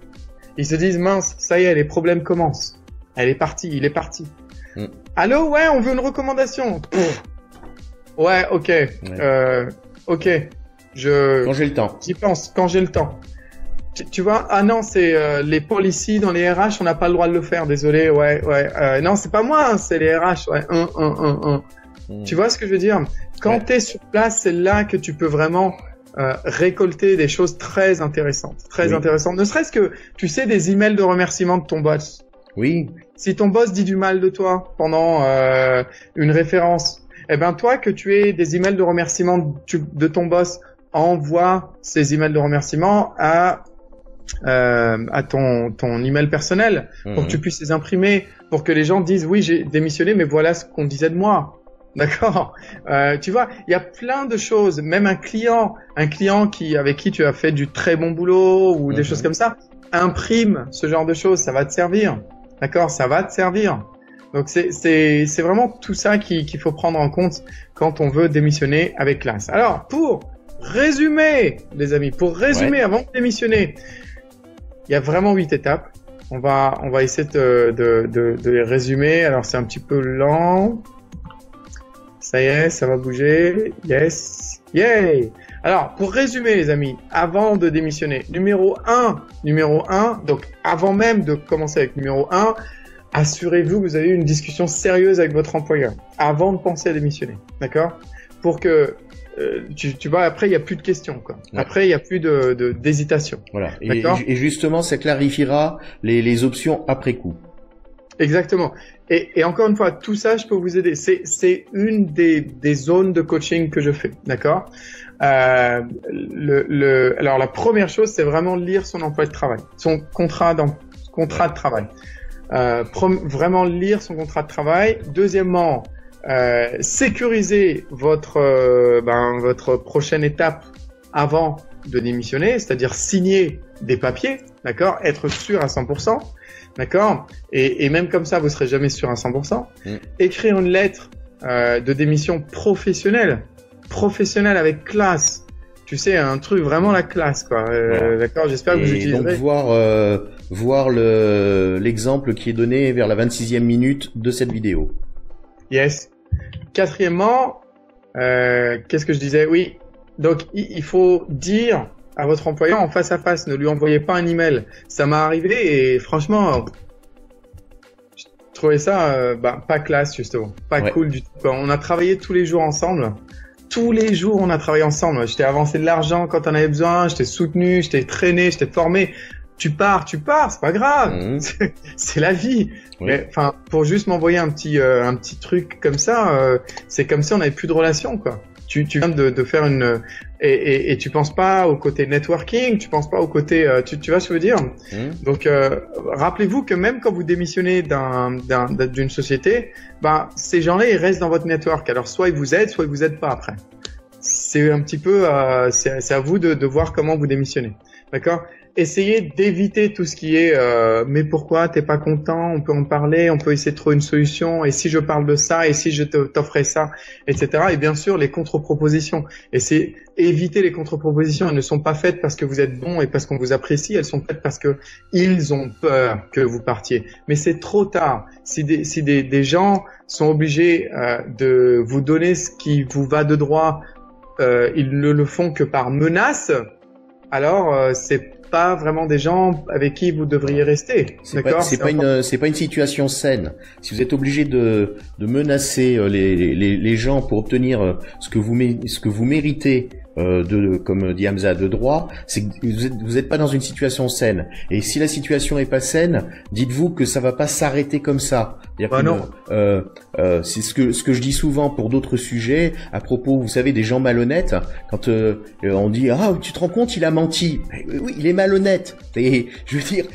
Ils se disent, mince, ça y est, les problèmes commencent. Elle est partie, il est parti. Allô, ouais, on veut une recommandation. Pff. Ouais, ok. Ok. Quand j'ai le temps. J'y pense, quand j'ai le temps. Tu vois, ah non, c'est les pôles ici dans les RH, on n'a pas le droit de le faire, désolé, ouais. Non, c'est pas moi, hein, c'est les RH, ouais. Tu vois ce que je veux dire? Quand t'es sur place, c'est là que tu peux vraiment récolter des choses très intéressantes, intéressantes. Ne serait-ce que, tu sais, des emails de remerciement de ton boss. Oui. Si ton boss dit du mal de toi pendant une référence, eh ben toi, que tu aies des emails de remerciement de ton boss, envoie ces emails de remerciement à ton email personnel pour que tu puisses les imprimer, pour que les gens disent oui, j'ai démissionné, mais voilà ce qu'on disait de moi. D'accord. Tu vois, il y a plein de choses. Même un client avec qui tu as fait du très bon boulot ou des choses comme ça, imprime ce genre de choses, ça va te servir. D'accord, ça va te servir. Donc c'est vraiment tout ça qu'il faut prendre en compte quand on veut démissionner avec classe. Alors pour résumer, les amis, avant de démissionner, il y a vraiment 8 étapes. On va essayer de les résumer. Alors c'est un petit peu lent. Ça y est, ça va bouger. Yes. Yay! Alors, pour résumer, les amis, avant de démissionner, numéro 1, donc avant même de commencer avec numéro 1, assurez-vous que vous avez eu une discussion sérieuse avec votre employeur avant de penser à démissionner. D'accord? Pour que tu vois, après, il n'y a plus de questions, quoi. Ouais. Après, il n'y a plus d'hésitation. Voilà. Et justement, ça clarifiera les options après coup. Exactement. Et encore une fois, tout ça, je peux vous aider. C'est une des zones de coaching que je fais. D'accord? Alors, la première chose, c'est vraiment lire son emploi de travail, son contrat de travail. Vraiment lire son contrat de travail. Deuxièmement, sécuriser votre prochaine étape avant de démissionner, c'est-à-dire signer des papiers, d'accord, être sûr à 100%, d'accord, et même comme ça, vous serez jamais sûr à 100%. Écrire une lettre de démission professionnelle avec classe. Tu sais, un truc vraiment la classe, quoi. D'accord, j'espère que vous utiliserez. Donc voir l'exemple qui est donné vers la 26e minute de cette vidéo. Yes. Quatrièmement, qu'est-ce que je disais? Oui. Donc, il faut dire à votre employeur en face à face, ne lui envoyez pas un email. Ça m'est arrivé et franchement, trouvais ça pas classe justement, pas cool du tout. On a travaillé tous les jours ensemble. Tous les jours, on a travaillé ensemble. Je t'ai avancé de l'argent quand on avait besoin, je t'ai soutenu, je t'ai traîné, je t'ai formé. Tu pars, c'est pas grave. C'est la vie. Oui. Mais enfin, pour juste m'envoyer un petit truc comme ça, c'est comme si on n'avait plus de relation, quoi. Tu viens de faire et tu penses pas au côté networking, tu penses pas au côté, tu vois ce que je veux dire. Donc, rappelez-vous que même quand vous démissionnez d'une société, ces gens-là, ils restent dans votre network. Alors, soit ils vous aident pas après. C'est un petit peu, c'est à vous de voir comment vous démissionnez. D'accord? Essayez d'éviter tout ce qui est mais pourquoi t'es pas content, on peut en parler, on peut essayer de trouver une solution, et si je parle de ça, et si je t'offrais ça, etc. Et bien sûr les contre-propositions. Éviter les contre-propositions. Elles ne sont pas faites parce que vous êtes bon et parce qu'on vous apprécie, elles sont faites parce que ils ont peur que vous partiez. Mais c'est trop tard. Si des gens sont obligés de vous donner ce qui vous va de droit, ils ne le font que par menace, alors c'est pas vraiment des gens avec qui vous devriez rester. D'accord ? C'est pas une situation saine. Si vous êtes obligé de menacer les gens pour obtenir ce que vous méritez, comme dit Hamza, de droit, c'est que vous êtes pas dans une situation saine. Et si la situation est pas saine, dites-vous que ça va pas s'arrêter comme ça. Non. C'est ce que je dis souvent pour d'autres sujets à propos, vous savez, des gens malhonnêtes. Quand on dit tu te rends compte, il a menti. Oui, il est malhonnête. Et je veux dire,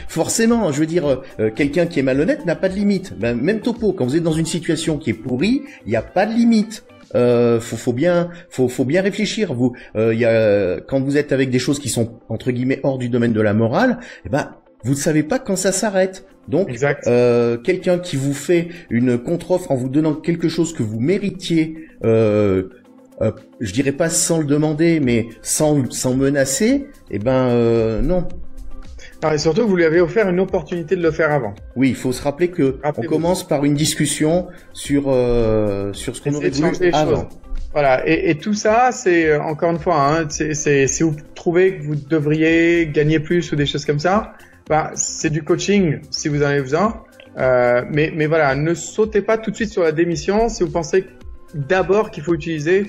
forcément, quelqu'un qui est malhonnête n'a pas de limite. Même topo, quand vous êtes dans une situation qui est pourrie, il n'y a pas de limite. Faut bien réfléchir. Quand vous êtes avec des choses qui sont entre guillemets hors du domaine de la morale, vous ne savez pas quand ça s'arrête. Donc, quelqu'un qui vous fait une contre-offre en vous donnant quelque chose que vous méritiez, je dirais pas sans le demander, mais sans menacer, non. Et surtout, vous lui avez offert une opportunité de le faire avant. Oui, il faut se rappeler que on commence par une discussion sur ce qu'on aurait voulu avant. Voilà, et tout ça, c'est encore une fois, si vous trouvez que vous devriez gagner plus ou des choses comme ça, c'est du coaching si vous en avez besoin. Mais voilà, ne sautez pas tout de suite sur la démission si vous pensez d'abord qu'il faut utiliser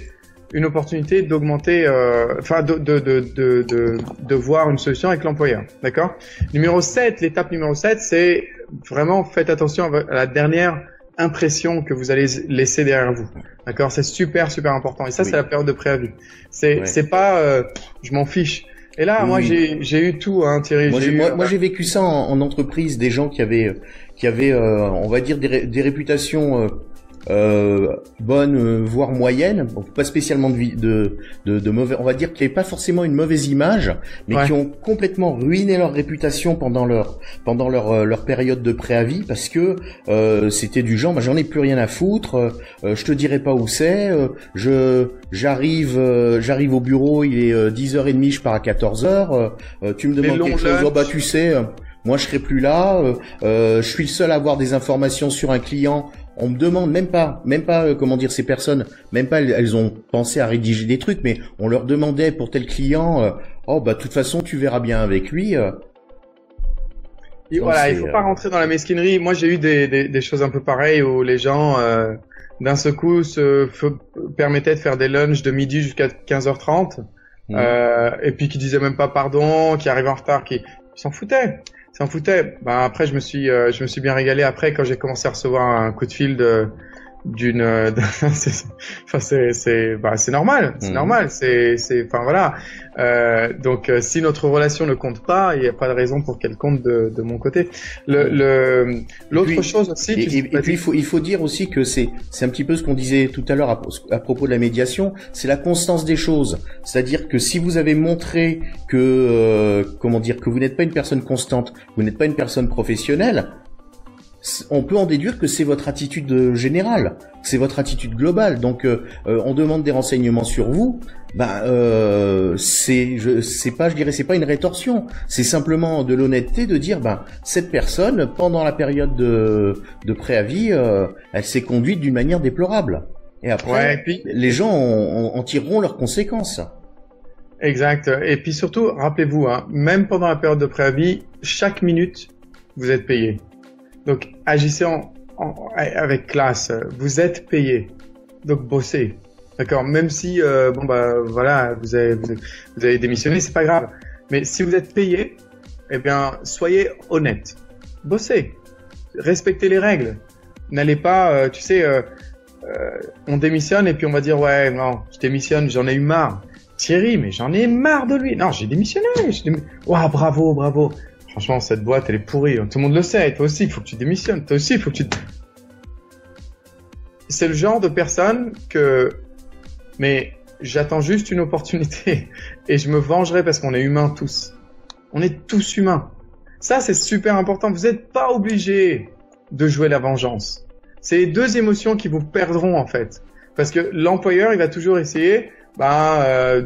une opportunité d'augmenter, de voir une solution avec l'employeur. D'accord? L'étape numéro 7, c'est vraiment faites attention à la dernière impression que vous allez laisser derrière vous. D'accord? C'est super important. Et ça, c'est la période de préavis. C'est pas, je m'en fiche. Et là, moi, j'ai eu tout, hein, Thierry. Moi, j'ai vécu ça en entreprise, des gens qui avaient, on va dire des réputations bonnes, voire moyennes, pas spécialement de mauvais, on va dire qu'il n'y avait pas forcément une mauvaise image, mais qui ont complètement ruiné leur réputation pendant leur période de préavis, parce que c'était du genre, j'en ai plus rien à foutre, je te dirai pas où c'est, j'arrive au bureau, il est 10h30, je pars à 14h, tu me demandes quelque chose, tu sais, moi je serai plus là, je suis le seul à avoir des informations sur un client. On me demande même pas comment dire, ces personnes, même pas elles ont pensé à rédiger des trucs, mais on leur demandait pour tel client, de toute façon tu verras bien avec lui. Et voilà, il faut pas rentrer dans la mesquinerie. Moi j'ai eu des choses un peu pareilles où les gens d'un seul coup permettaient de faire des lunchs de midi jusqu'à 15h30 et puis qui disaient même pas pardon, qui arrivaient en retard, qui s'en foutaient. Après, je me suis bien régalé après quand j'ai commencé à recevoir un coup de fil c'est normal, voilà. Donc, si notre relation ne compte pas, il n'y a pas de raison pour qu'elle compte de mon côté. L'autre chose aussi. Et puis, il faut dire aussi que c'est un petit peu ce qu'on disait tout à l'heure à propos de la médiation, c'est la constance des choses. C'est-à-dire que si vous avez montré que, que vous n'êtes pas une personne constante, vous n'êtes pas une personne professionnelle, on peut en déduire que c'est votre attitude générale, c'est votre attitude globale. Donc, on demande des renseignements sur vous. C'est pas une rétorsion. C'est simplement de l'honnêteté de dire, cette personne, pendant la période de préavis, elle s'est conduite d'une manière déplorable. Et après, les gens en tireront leurs conséquences. Exact. Et puis surtout, rappelez-vous, même pendant la période de préavis, chaque minute, vous êtes payé. Donc, agissez avec classe. Vous êtes payé. Donc, bossez. D'accord? Même si, voilà, vous avez démissionné, c'est pas grave. Mais si vous êtes payé, eh bien, soyez honnête. Bossez. Respectez les règles. N'allez pas, on démissionne et puis on va dire, ouais, non, je démissionne, j'en ai eu marre. Thierry, mais j'en ai marre de lui. Non, j'ai démissionné. Ouah, bravo, bravo. Franchement, cette boîte, elle est pourrie. Tout le monde le sait. Toi aussi, il faut que tu démissionnes. Toi aussi, il faut que tu... C'est le genre de personne mais j'attends juste une opportunité et je me vengerai parce qu'on est humains tous. On est tous humains. Ça, c'est super important. Vous n'êtes pas obligé de jouer la vengeance. C'est les deux émotions qui vous perdront, en fait. Parce que l'employeur, il va toujours essayer, voilà,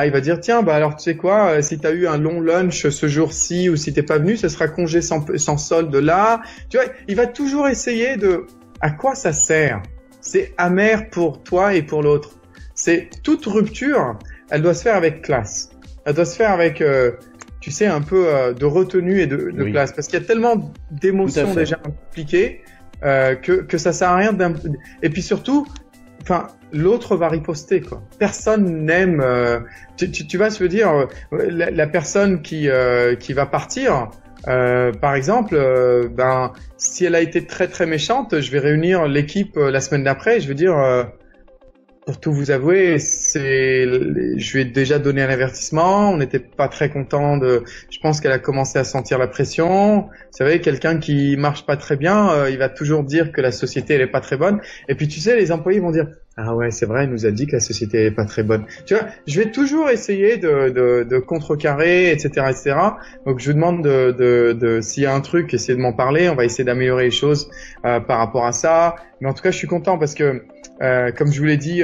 il va dire, tiens, alors tu sais quoi, si t'as eu un long lunch ce jour-ci ou si t'es pas venu, ce sera congé sans solde là. Tu vois, il va toujours essayer à quoi ça sert? C'est amer pour toi et pour l'autre. C'est toute rupture, elle doit se faire avec classe. Elle doit se faire avec, un peu de retenue et de Oui. classe. Parce qu'il y a tellement d'émotions déjà impliquées que ça sert à rien. Et puis surtout, l'autre va riposter, quoi. Personne n'aime. Tu vas se dire, la personne qui va partir, par exemple, si elle a été très très méchante, je vais réunir l'équipe la semaine d'après. Et je vais dire, pour tout vous avouer, je lui ai déjà donné un avertissement. On n'était pas très content je pense qu'elle a commencé à sentir la pression. Vous savez, quelqu'un qui marche pas très bien, il va toujours dire que la société elle est pas très bonne. Et puis tu sais, les employés vont dire, ah ouais, c'est vrai, il nous a dit que la société elle est pas très bonne. Tu vois, je vais toujours essayer de contrecarrer, etc., etc. Donc je vous demande s'il y a un truc, essayez de m'en parler. On va essayer d'améliorer les choses par rapport à ça. Mais en tout cas, je suis content parce que comme je vous l'ai dit,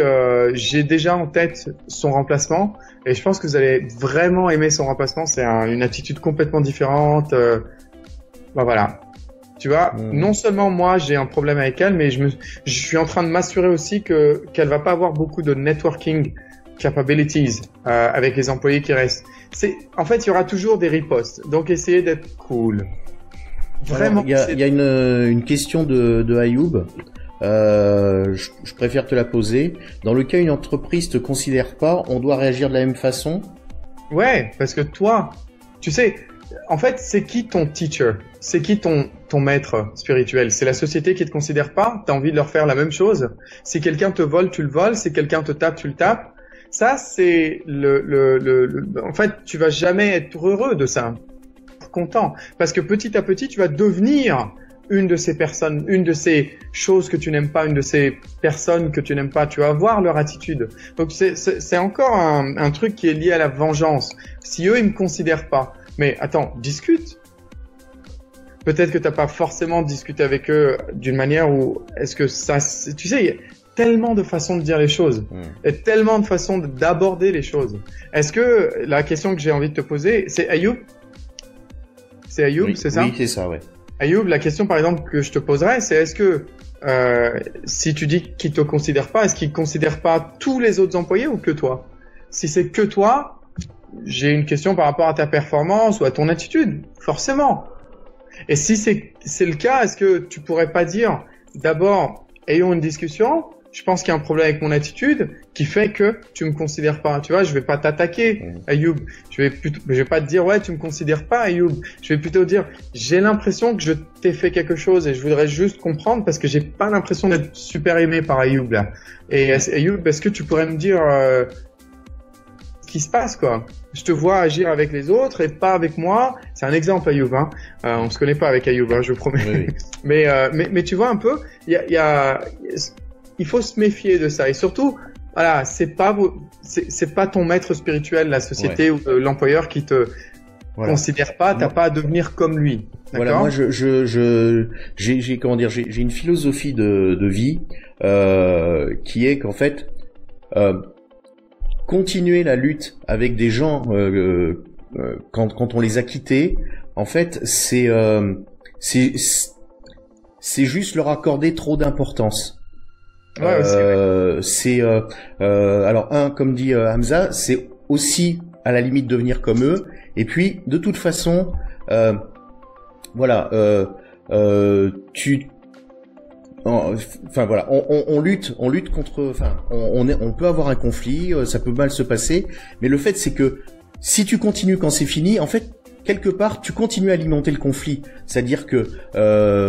j'ai déjà en tête son remplacement et je pense que vous allez vraiment aimer son remplacement. C'est une attitude complètement différente. Voilà. Tu vois, non seulement moi j'ai un problème avec elle, mais je suis en train de m'assurer aussi qu'elle va pas avoir beaucoup de networking capabilities avec les employés qui restent. En fait, il y aura toujours des ripostes. Donc essayez d'être cool. Vraiment. Il y a une question de Ayoub. Je préfère te la poser. Dans le cas où une entreprise te considère pas, on doit réagir de la même façon? Ouais, parce que toi, tu sais, en fait, c'est qui ton teacher? C'est qui ton maître spirituel? C'est la société qui te considère pas? T'as envie de leur faire la même chose? Si quelqu'un te vole, tu le voles. Si quelqu'un te tape, tu le tapes. Ça, c'est en fait, tu vas jamais être heureux de ça. Content. Parce que petit à petit, tu vas devenir une de ces personnes, une de ces choses que tu n'aimes pas, une de ces personnes que tu n'aimes pas. Tu vas voir leur attitude. Donc, c'est encore un truc qui est lié à la vengeance. Si eux, ils me considèrent pas. Mais attends, discute. Peut-être que t'as pas forcément discuté avec eux d'une manière où est-ce que ça, tu sais, il y a tellement de façons de dire les choses, et tellement de façons d'aborder les choses. Est-ce que la question que j'ai envie de te poser, c'est Ayoub? C'est Ayoub, Oui, c'est ça? Oui, c'est ça, ouais. Ayoub, la question par exemple que je te poserais, c'est est-ce que si tu dis qu'il te considère pas, est-ce qu'il considère pas tous les autres employés ou que toi? Si c'est que toi, j'ai une question par rapport à ta performance ou à ton attitude, forcément. Et si c'est le cas, est-ce que tu pourrais pas dire d'abord, ayons une discussion, je pense qu'il y a un problème avec mon attitude qui fait que tu me considères pas. Tu vois, je vais pas t'attaquer, Ayoub. Je vais pas te dire, ouais, tu me considères pas, Ayoub. Je vais plutôt dire, j'ai l'impression que je t'ai fait quelque chose et je voudrais juste comprendre parce que j'ai pas l'impression d'être super aimé par Ayoub, là. Et Ayoub, est-ce que tu pourrais me dire, ce qui se passe, quoi? Je te vois agir avec les autres et pas avec moi. C'est un exemple, Ayoub, hein. On se connaît pas avec Ayoub, hein, je vous promets. Oui. mais tu vois un peu, il faut se méfier de ça. Et surtout, voilà, c'est pas ton maître spirituel, la société ou l'employeur qui te considère pas, t'as pas à devenir comme lui. D'accord? Voilà, moi j'ai une philosophie de vie qui est qu'en fait continuer la lutte avec des gens quand on les a quittés, en fait, c'est juste leur accorder trop d'importance. Alors comme dit Hamza, c'est aussi à la limite devenir comme eux. Et puis de toute façon, voilà, enfin voilà, on lutte contre, enfin, on peut avoir un conflit, ça peut mal se passer, mais le fait c'est que si tu continues quand c'est fini, en fait, quelque part, tu continues à alimenter le conflit. C'est-à-dire que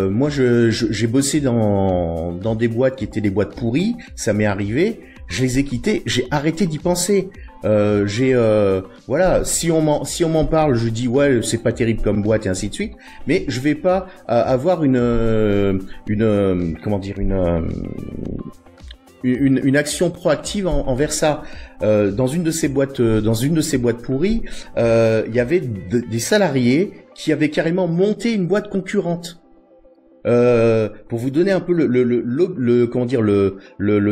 moi, j'ai bossé dans des boîtes qui étaient des boîtes pourries, ça m'est arrivé, je les ai quittées, j'ai arrêté d'y penser. Voilà, si on m'en parle, je dis ouais, c'est pas terrible comme boîte et ainsi de suite, mais je vais pas avoir une action proactive envers ça. Dans une de ces boîtes pourries, il y avait des salariés qui avaient carrément monté une boîte concurrente. Pour vous donner un peu le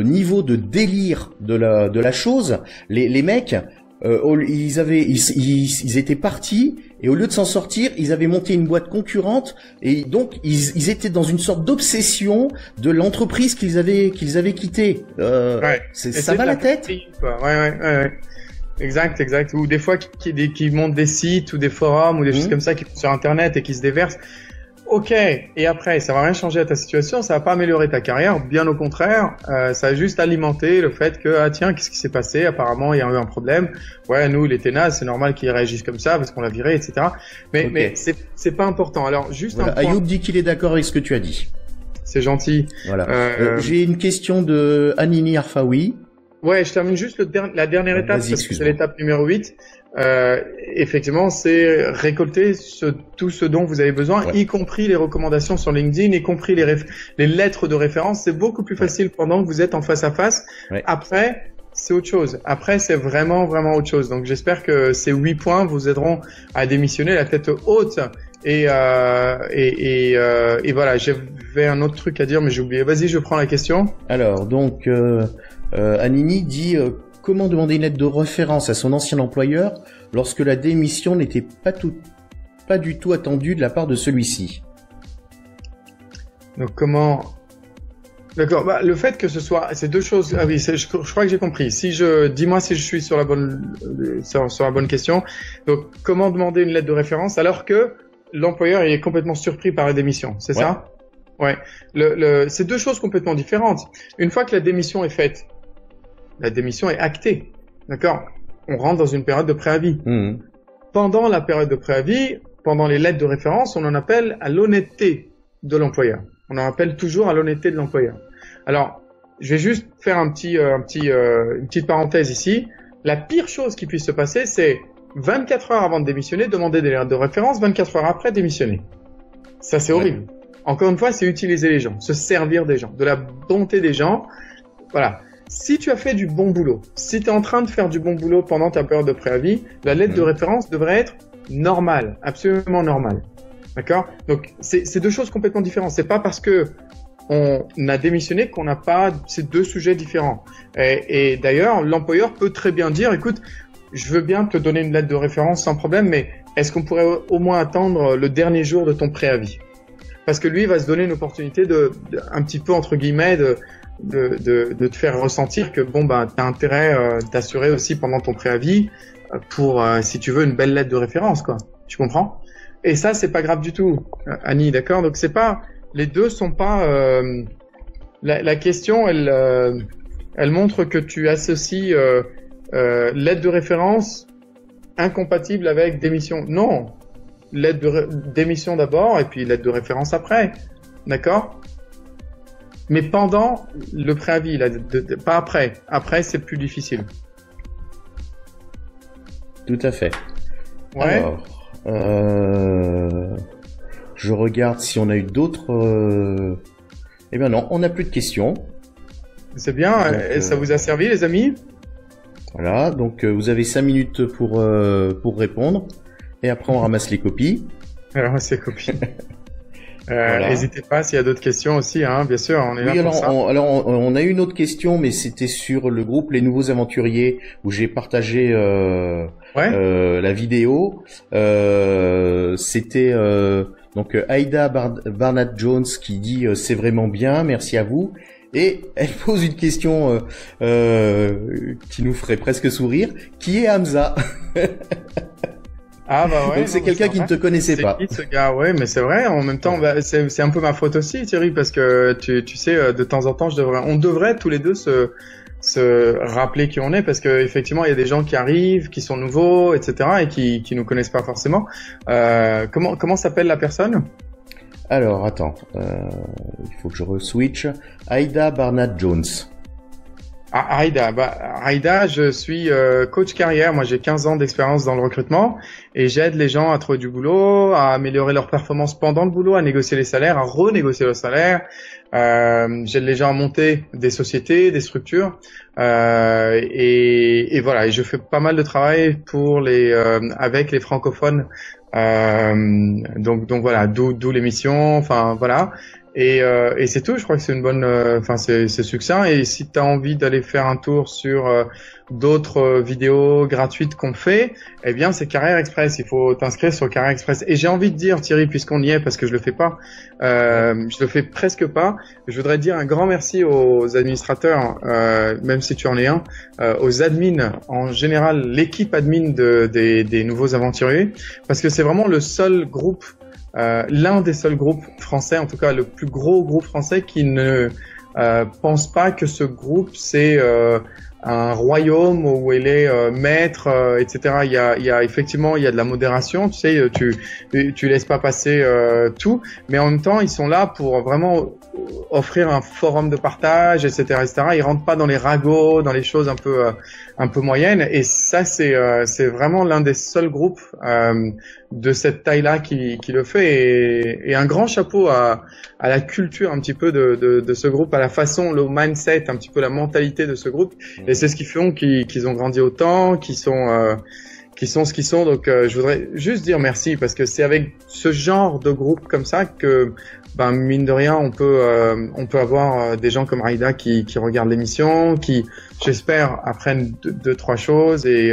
niveau de délire de la chose, les mecs, ils étaient partis et au lieu de s'en sortir, ils avaient monté une boîte concurrente et donc ils étaient dans une sorte d'obsession de l'entreprise qu'ils avaient quittée. Ouais. Ça va la tête. Ouais. Exact. Ou des fois qui montent des sites ou des forums ou des choses comme ça qui sont sur Internet et qui se déversent. Ok, et après, ça va rien changer à ta situation, ça va pas améliorer ta carrière, bien au contraire, ça va juste alimenter le fait que, ah tiens, qu'est-ce qui s'est passé? Apparemment, il y a eu un problème. Ouais, nous, les ténazes, c'est normal qu'ils réagissent comme ça parce qu'on l'a viré, etc. Mais c'est pas important. Alors, juste voilà, un point. Ayoub dit qu'il est d'accord avec ce que tu as dit. C'est gentil. Voilà. J'ai une question de Anini Arfaoui. Ouais, je termine juste la dernière étape, parce que c'est l'étape numéro 8. Effectivement, c'est récolter tout ce dont vous avez besoin, y compris les recommandations sur LinkedIn, y compris les lettres de référence. C'est beaucoup plus facile pendant que vous êtes en face à face. Ouais. Après, c'est autre chose. Après, c'est vraiment autre chose. Donc, j'espère que ces 8 points vous aideront à démissionner la tête haute. Et voilà, j'avais un autre truc à dire, mais j'ai oublié. Vas-y, je prends la question. Alors, donc, Anini dit comment demander une lettre de référence à son ancien employeur lorsque la démission n'était pas du tout attendue de la part de celui-ci. Donc comment... D'accord, bah, le fait que ce soit... C'est deux choses... Ah oui, je crois que j'ai compris. Dis-moi si je suis sur la bonne question. Donc, comment demander une lettre de référence alors que l'employeur est complètement surpris par la démission, c'est ça? Ouais. C'est deux choses complètement différentes. Une fois que la démission est faite, la démission est actée, d'accord? On rentre dans une période de préavis. Pendant la période de préavis, pendant les lettres de référence, on en appelle à l'honnêteté de l'employeur. On en appelle toujours à l'honnêteté de l'employeur. Alors, je vais juste faire une petite parenthèse ici. La pire chose qui puisse se passer, c'est 24 heures avant de démissionner, demander des lettres de référence, 24 heures après démissionner. Ça, c'est horrible. Encore une fois, c'est utiliser les gens, se servir des gens, de la bonté des gens. Voilà. Si tu as fait du bon boulot, si tu es en train de faire du bon boulot pendant ta période de préavis, la lettre de référence devrait être normale, absolument normale. D'accord? Donc, c'est deux choses complètement différentes. C'est pas parce que on a démissionné qu'on n'a pas ces deux sujets différents. Et d'ailleurs, l'employeur peut très bien dire, écoute, je veux bien te donner une lettre de référence sans problème, mais est-ce qu'on pourrait au moins attendre le dernier jour de ton préavis? Parce que lui, il va se donner une opportunité un petit peu, entre guillemets, de te faire ressentir que bon bah t'as intérêt d'assurer aussi pendant ton préavis pour si tu veux une belle lettre de référence, quoi. Tu comprends? Et ça, c'est pas grave du tout, Annie, d'accord? Donc c'est pas, les deux sont pas la question, elle montre que tu associes lettre de référence incompatible avec démission. Non, lettre de démission d'abord et puis lettre de référence après, d'accord? Mais pendant le préavis, pas après. Après, c'est plus difficile. Tout à fait. Ouais. Alors, je regarde si on a eu d'autres... Eh bien non, on n'a plus de questions. C'est bien. Donc, et ça vous a servi, les amis? Voilà, donc vous avez 5 minutes pour répondre. Et après, on ramasse les copies. Alors, c'est copies. Voilà. N'hésitez pas s'il y a d'autres questions aussi, hein, bien sûr, on est là pour ça. On a eu une autre question, mais c'était sur le groupe Les Nouveaux Aventuriers, où j'ai partagé la vidéo. C'était donc Aïda Barnett-Jones qui dit c'est vraiment bien, merci à vous. Et elle pose une question qui nous ferait presque sourire. Qui est Hamza? Ah bah ouais. Donc c'est quelqu'un qui ne te connaissait pas. C'est qui ce gars? Ouais, mais c'est vrai. En même temps, bah, c'est un peu ma faute aussi, Thierry, parce que tu sais, de temps en temps, on devrait tous les deux se rappeler qui on est, parce que effectivement, il y a des gens qui arrivent, qui sont nouveaux, etc., et qui nous connaissent pas forcément. Comment s'appelle la personne? Alors attends, il faut que je re-switch. Aïda Barnard-Jones. Ah, Aïda, je suis coach carrière. Moi, j'ai 15 ans d'expérience dans le recrutement et j'aide les gens à trouver du boulot, à améliorer leur performance pendant le boulot, à négocier les salaires, à renégocier le salaire. J'aide les gens à monter des sociétés, des structures, et voilà. Et je fais pas mal de travail avec les francophones. Donc voilà, d'où l'émission. Enfin voilà. Et c'est tout. Je crois que c'est une bonne, c'est succinct. Et si tu as envie d'aller faire un tour sur d'autres vidéos gratuites qu'on fait, eh bien c'est Carrière Express. Il faut t'inscrire sur Carrière Express. Et j'ai envie de dire, Thierry, puisqu'on y est, parce que je le fais pas, je le fais presque pas. Je voudrais dire un grand merci aux administrateurs, même si tu en es un, aux admins en général, l'équipe admin des nouveaux aventuriers, parce que c'est vraiment le seul groupe. L'un des seuls groupes français, en tout cas le plus gros groupe français, qui ne pense pas que ce groupe c'est un royaume où il est maître, etc. Il y a effectivement, il y a de la modération, tu sais, tu laisses pas passer tout, mais en même temps ils sont là pour vraiment offrir un forum de partage, etc., etc. Ils rentrent pas dans les ragots, dans les choses un peu moyennes, et ça c'est vraiment l'un des seuls groupes de cette taille-là qui le fait, et un grand chapeau à la culture un petit peu de ce groupe, à la façon, le mindset, un petit peu la mentalité de ce groupe, et c'est ce qui fait qu'ils ont grandi autant, qui sont ce qu'ils sont. Donc je voudrais juste dire merci, parce que c'est avec ce genre de groupe comme ça que mine de rien on peut avoir des gens comme Aïda qui regardent l'émission, qui j'espère apprennent deux trois choses, et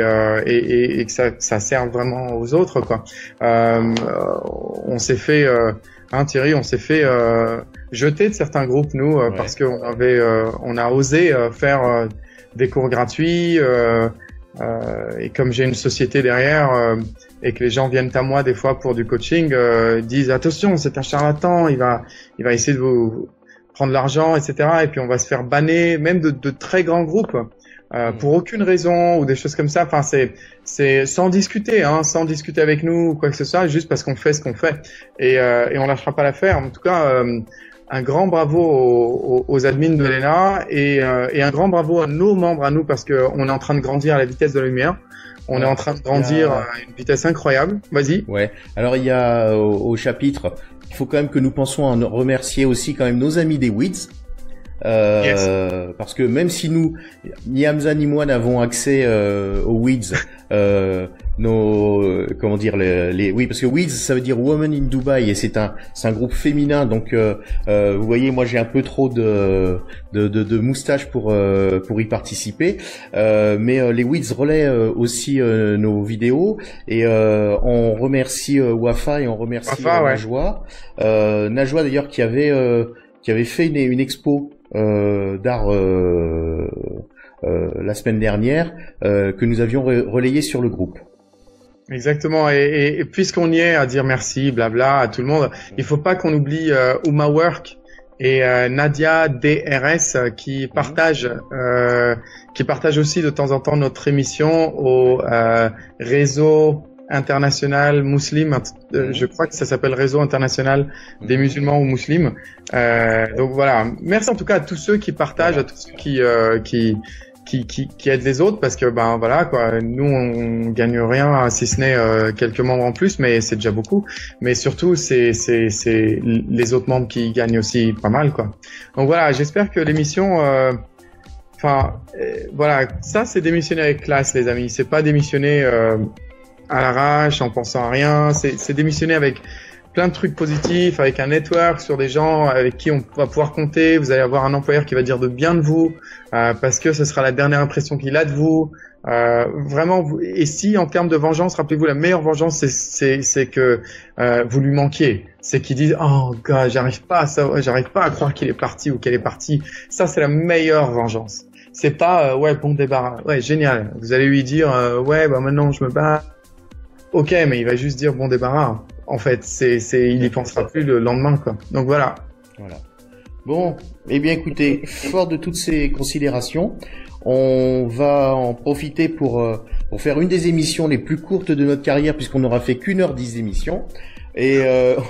que ça serve vraiment aux autres, quoi. On s'est fait Thierry, on s'est fait jeter de certains groupes, nous, parce qu'on on a osé faire des cours gratuits, et comme j'ai une société derrière, et que les gens viennent à moi des fois pour du coaching, disent attention, c'est un charlatan, il va essayer de vous prendre l'argent, etc. Et puis on va se faire banner, même de très grands groupes, pour aucune raison, ou des choses comme ça. Enfin, c'est sans discuter, sans discuter avec nous ou quoi que ce soit, juste parce qu'on fait ce qu'on fait, et on lâchera pas l'affaire. En tout cas, un grand bravo aux admins de l'ENA, et un grand bravo à nos membres, à nous, parce que on est en train de grandir à la vitesse de la lumière. On est en train de grandir à une vitesse incroyable. Vas-y. Ouais. Alors il y a au chapitre, il faut quand même que nous pensions à remercier aussi quand même nos amis des Weeds. Yes. Parce que même si nous, ni Hamza ni moi, n'avons accès aux Weeds, oui, parce que Weeds, ça veut dire Women in Dubai, et c'est un groupe féminin, donc vous voyez, moi j'ai un peu trop de moustache pour y participer, mais les Weeds relaient aussi nos vidéos, et on remercie Wafa, et on remercie Najwa. Najwa d'ailleurs qui avait fait une expo d'art la semaine dernière, que nous avions relayé sur le groupe. Exactement, et puisqu'on y est à dire merci, blabla, à tout le monde, il faut pas qu'on oublie Uma Work et Nadia DRS qui partagent aussi de temps en temps notre émission au réseau international musulman, je crois que ça s'appelle Réseau international des musulmans ou musulmans. Donc voilà, merci en tout cas à tous ceux qui partagent, à tous ceux qui aident les autres, parce que voilà quoi, nous on gagne rien si ce n'est quelques membres en plus, mais c'est déjà beaucoup. Mais surtout c'est les autres membres qui gagnent aussi pas mal, quoi. Donc voilà, j'espère que l'émission voilà, ça c'est démissionner avec classe, les amis, c'est pas démissionner à l'arrache, en pensant à rien, c'est démissionner avec plein de trucs positifs, avec un network sur des gens avec qui on va pouvoir compter. Vous allez avoir un employeur qui va dire de bien de vous, parce que ce sera la dernière impression qu'il a de vous. Vraiment, et si en termes de vengeance, rappelez-vous, la meilleure vengeance, c'est que vous lui manquiez. C'est qu'il dise oh gars, j'arrive pas à croire qu'il est parti ou qu'elle est partie. Ça, c'est la meilleure vengeance. C'est pas bon débarras, ouais génial. Vous allez lui dire ouais maintenant je me bats. ok, mais il va juste dire bon débarras. En fait, il y pensera plus le lendemain, quoi. Donc voilà. Voilà. Bon, eh bien écoutez, fort de toutes ces considérations, on va en profiter pour faire une des émissions les plus courtes de notre carrière, puisqu'on n'aura fait qu'1h10 d'émission. Et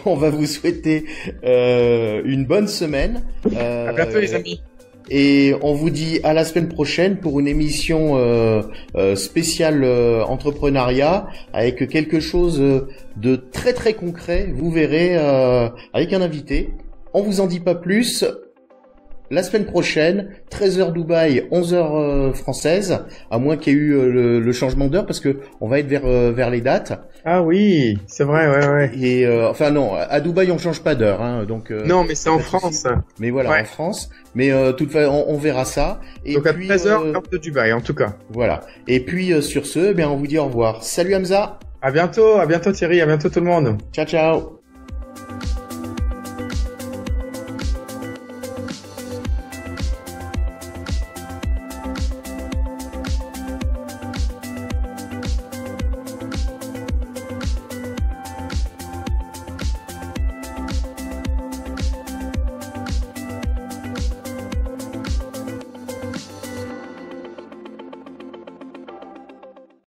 on va vous souhaiter une bonne semaine. À bientôt les amis. Et on vous dit à la semaine prochaine pour une émission spéciale entrepreneuriat, avec quelque chose de très très concret. Vous verrez, avec un invité. On vous en dit pas plus. La semaine prochaine, 13h Dubaï, 11h française, à moins qu'il y ait eu le changement d'heure, parce que on va être vers les dates. Ah oui, c'est vrai, ouais. Et enfin non, à Dubaï on change pas d'heure, hein, donc. Non, mais c'est en France. Mais voilà, ouais. En France. Mais toute façon, on verra ça. Et donc puis, à 13h, heure de Dubaï, en tout cas. Voilà. Et puis sur ce, on vous dit au revoir. Salut Hamza. À bientôt Thierry, à bientôt tout le monde. Ciao.